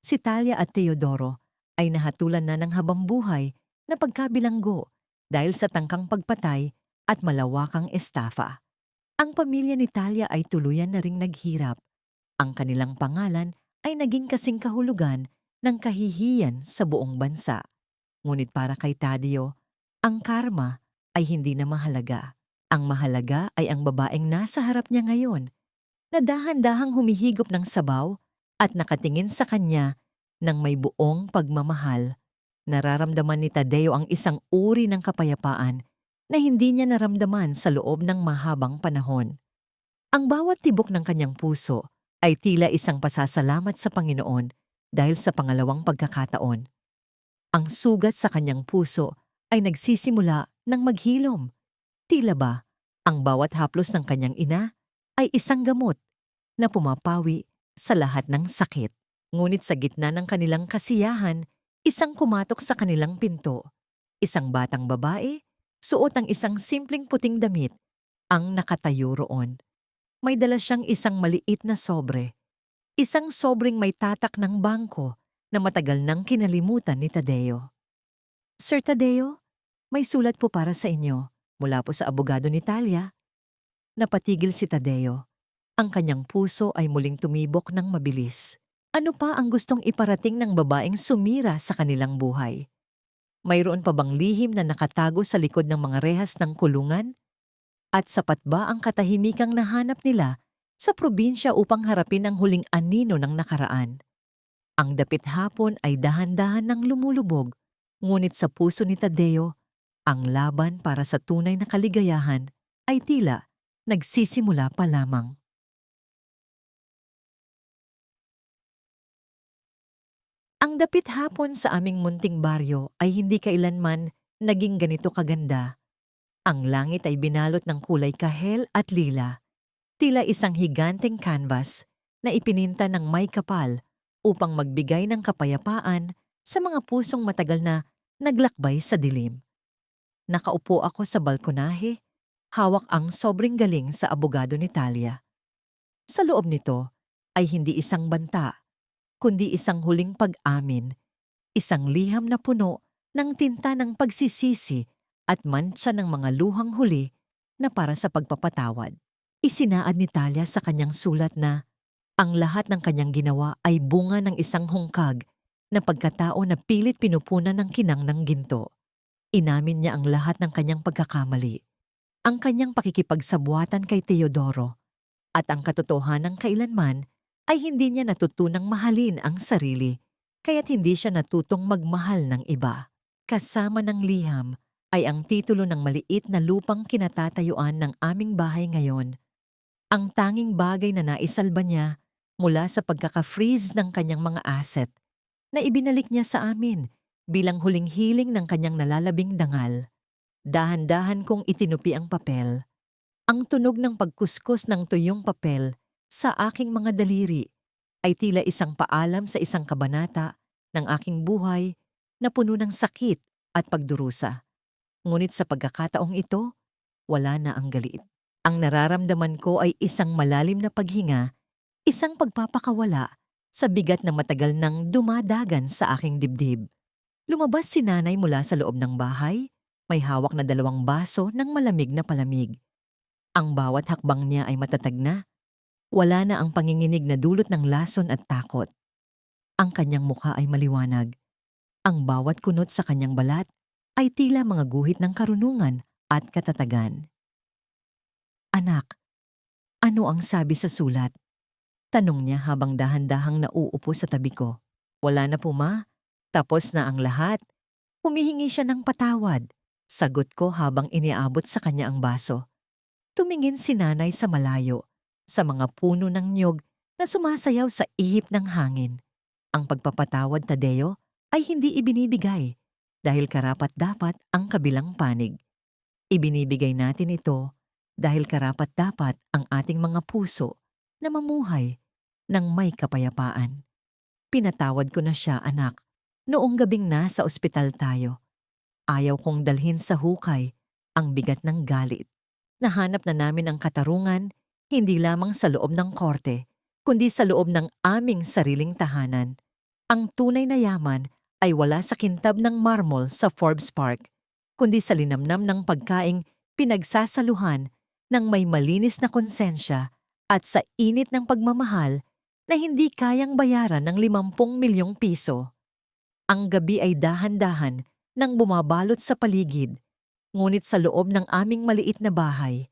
Si Talia at Teodoro ay nahatulan na ng habambuhay na pagkabilanggo dahil sa tangkang pagpatay at malawakang estafa. Ang pamilya ni Talia ay tuluyan na ring naghirap. Ang kanilang pangalan ay naging kasing kahulugan ng kahihiyan sa buong bansa. Ngunit para kay Tadeo, ang karma ay hindi na mahalaga. Ang mahalaga ay ang babaeng nasa harap niya ngayon, na dahan-dahang humihigop ng sabaw at nakatingin sa kanya ng may buong pagmamahal. Nararamdaman ni Tadeo ang isang uri ng kapayapaan na hindi niya naramdaman sa loob ng mahabang panahon. Ang bawat tibok ng kanyang puso ay tila isang pasasalamat sa Panginoon dahil sa pangalawang pagkakataon. Ang sugat sa kanyang puso ay nagsisimula ng maghilom. Tila ba, ang bawat haplos ng kanyang ina ay isang gamot na pumapawi sa lahat ng sakit. Ngunit sa gitna ng kanilang kasiyahan, isang kumatok sa kanilang pinto. Isang batang babae, suot ang isang simpleng puting damit, ang nakatayo roon. May dala siyang isang maliit na sobre. Isang sobreng may tatak ng bangko na matagal nang kinalimutan ni Tadeo. Sir Tadeo, may sulat po para sa inyo mula po sa abogado ni Talia. Napatigil si Tadeo. Ang kanyang puso ay muling tumibok ng mabilis. Ano pa ang gustong iparating ng babaeng sumira sa kanilang buhay? Mayroon pa bang lihim na nakatago sa likod ng mga rehas ng kulungan? At sapat ba ang katahimikang nahanap nila sa probinsya upang harapin ang huling anino ng nakaraan? Ang dapit hapon ay dahan-dahan nang lumulubog, ngunit sa puso ni Tadeo, ang laban para sa tunay na kaligayahan ay tila nagsisimula pa lamang. Ang dapit hapon sa aming munting baryo ay hindi kailanman naging ganito kaganda. Ang langit ay binalot ng kulay kahel at lila, tila isang higanteng canvas na ipininta ng may kapal upang magbigay ng kapayapaan sa mga pusong matagal na naglakbay sa dilim. Nakaupo ako sa balkonahe, hawak ang sobrang galing sa abogado ni Talia. Sa loob nito ay hindi isang banta, kundi isang huling pag-amin, isang liham na puno ng tinta ng pagsisisi at mantsa ng mga luhang huli na para sa pagpapatawad. Isinaad ni Talia sa kanyang sulat na ang lahat ng kanyang ginawa ay bunga ng isang hungkag na pagkatao na pilit pinupunan ng kinang ng ginto. Inamin niya ang lahat ng kanyang pagkakamali, ang kanyang pakikipagsabuatan kay Teodoro, at ang katotohanan kailanman ay hindi niya natutunang mahalin ang sarili, kaya't hindi siya natutong magmahal ng iba. Kasama ng liham ay ang titulo ng maliit na lupang kinatatayuan ng aming bahay ngayon. Ang tanging bagay na naisalba niya mula sa pagkaka-freeze ng kanyang mga asset na ibinalik niya sa amin bilang huling hiling ng kanyang nalalabing dangal. Dahan-dahan kong itinupi ang papel. Ang tunog ng pagkuskus ng tuyong papel sa aking mga daliri ay tila isang paalam sa isang kabanata ng aking buhay na puno ng sakit at pagdurusa. Ngunit sa pagkakataong ito, wala na ang galit. Ang nararamdaman ko ay isang malalim na paghinga, isang pagpapakawala sa bigat na matagal nang dumadagan sa aking dibdib. Lumabas si nanay mula sa loob ng bahay, may hawak na 2 baso ng malamig na palamig. Ang bawat hakbang niya ay matatag na. Wala na ang panginginig na dulot ng lason at takot. Ang kanyang mukha ay maliwanag. Ang bawat kunot sa kanyang balat ay tila mga guhit ng karunungan at katatagan. "Anak, ano ang sabi sa sulat?" Tanong niya habang dahan-dahang nauupo sa tabi ko. "Wala na po, ma. Tapos na ang lahat." Humihingi siya ng patawad. Sagot ko habang iniabot sa kanya ang baso. Tumingin si nanay sa malayo, sa mga puno ng niyog na sumasayaw sa ihip ng hangin. Ang pagpapatawad, Tadeo, ay hindi ibinibigay dahil karapat-dapat ang kabilang panig. Ibinibigay natin ito dahil karapat-dapat ang ating mga puso na mamuhay ng may kapayapaan. Pinatawad ko na siya, anak, noong gabing nasa ospital tayo. Ayaw kong dalhin sa hukay ang bigat ng galit. Nahanap na namin ang katarungan hindi lamang sa loob ng korte, kundi sa loob ng aming sariling tahanan. Ang tunay na yaman ay wala sa kintab ng marmol sa Forbes Park, kundi sa linamnam ng pagkaing pinagsasaluhan ng may malinis na konsensya at sa init ng pagmamahal na hindi kayang bayaran ng 50 milyong piso. Ang gabi ay dahan-dahan nang bumabalot sa paligid, ngunit sa loob ng aming maliit na bahay,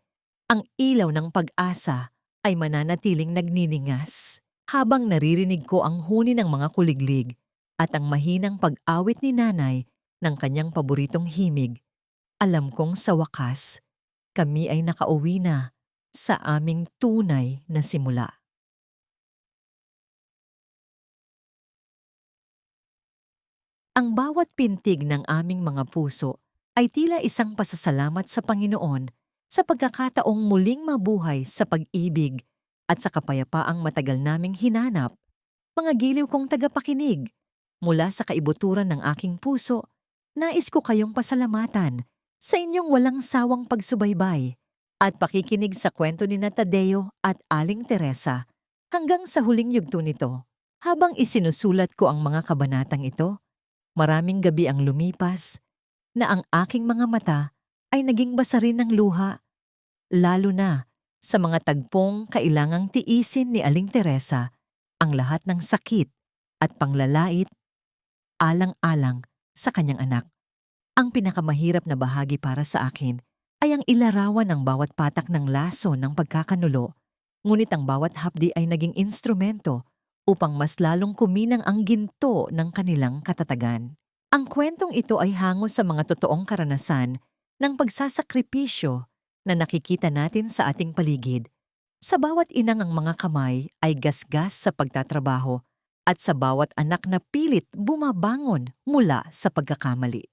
ang ilaw ng pag-asa ay mananatiling nagniningas. Habang naririnig ko ang huni ng mga kuliglig at ang mahinang pag-awit ni nanay ng kanyang paboritong himig, alam kong sa wakas, kami ay nakauwi na sa aming tunay na simula. Ang bawat pintig ng aming mga puso ay tila isang pasasalamat sa Panginoon sa pagkakataong muling mabuhay sa pag-ibig at sa kapayapaang matagal naming hinanap. Mga giliw kong tagapakinig, mula sa kaibuturan ng aking puso, nais ko kayong pasalamatan sa inyong walang sawang pagsubaybay at pakikinig sa kwento ni Tadeo at Aling Teresa hanggang sa huling yugto nito. Habang isinusulat ko ang mga kabanatang ito, maraming gabi ang lumipas na ang aking mga mata ay naging basa rin ng luha, lalo na sa mga tagpong kailangang tiisin ni Aling Teresa ang lahat ng sakit at panglalait alang-alang sa kanyang anak. Ang pinakamahirap na bahagi para sa akin ay ang ilarawan ng bawat patak ng laso ng pagkakanulo, ngunit ang bawat hapdi ay naging instrumento upang mas lalong kuminang ang ginto ng kanilang katatagan. Ang kwentong ito ay hango sa mga totoong karanasan ng pagsasakripisyo na nakikita natin sa ating paligid. Sa bawat inang ang mga kamay ay gasgas sa pagtatrabaho at sa bawat anak na pilit bumabangon mula sa pagkakamali.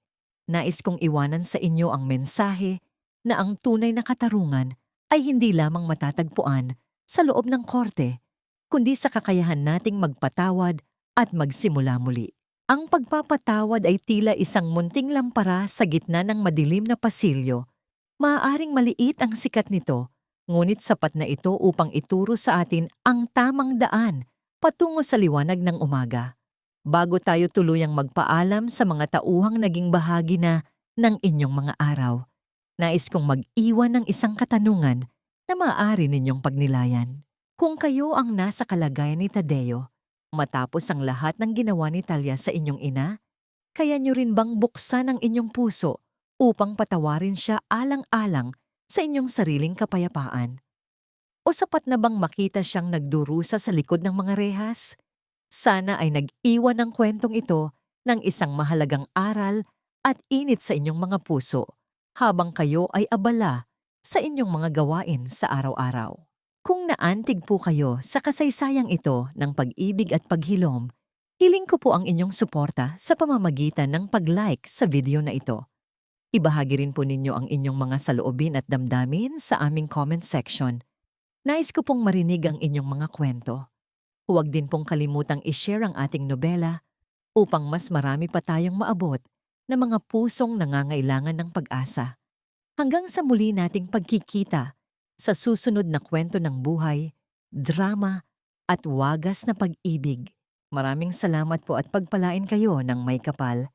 Nais kong iwanan sa inyo ang mensahe na ang tunay na katarungan ay hindi lamang matatagpuan sa loob ng korte, kundi sa kakayahan nating magpatawad at magsimula muli. Ang pagpapatawad ay tila isang munting lampara sa gitna ng madilim na pasilyo. Maaaring maliit ang sikat nito, ngunit sapat na ito upang ituro sa atin ang tamang daan patungo sa liwanag ng umaga. Bago tayo tuluyang magpaalam sa mga tauhang naging bahagi na ng inyong mga araw, nais kong mag-iwan ng isang katanungan na maaari ninyong pagnilayan. Kung kayo ang nasa kalagayan ni Tadeo, matapos ang lahat ng ginawa ni Talia sa inyong ina, kaya nyo rin bang buksan ang inyong puso upang patawarin siya alang-alang sa inyong sariling kapayapaan? O sapat na bang makita siyang nagdurusa sa likod ng mga rehas? Sana ay nag-iwan ng kwentong ito ng isang mahalagang aral at init sa inyong mga puso habang kayo ay abala sa inyong mga gawain sa araw-araw. Kung naantig po kayo sa kasaysayang ito ng pag-ibig at paghilom, hiling ko po ang inyong suporta sa pamamagitan ng pag-like sa video na ito. Ibahagi rin po ninyo ang inyong mga saloobin at damdamin sa aming comment section. Nais ko pong marinig ang inyong mga kwento. Huwag din pong kalimutang i-share ang ating nobela upang mas marami pa tayong maabot na mga pusong nangangailangan ng pag-asa. Hanggang sa muli nating pagkikita sa susunod na kwento ng buhay, drama at wagas na pag-ibig. Maraming salamat po at pagpalain kayo ng may kapal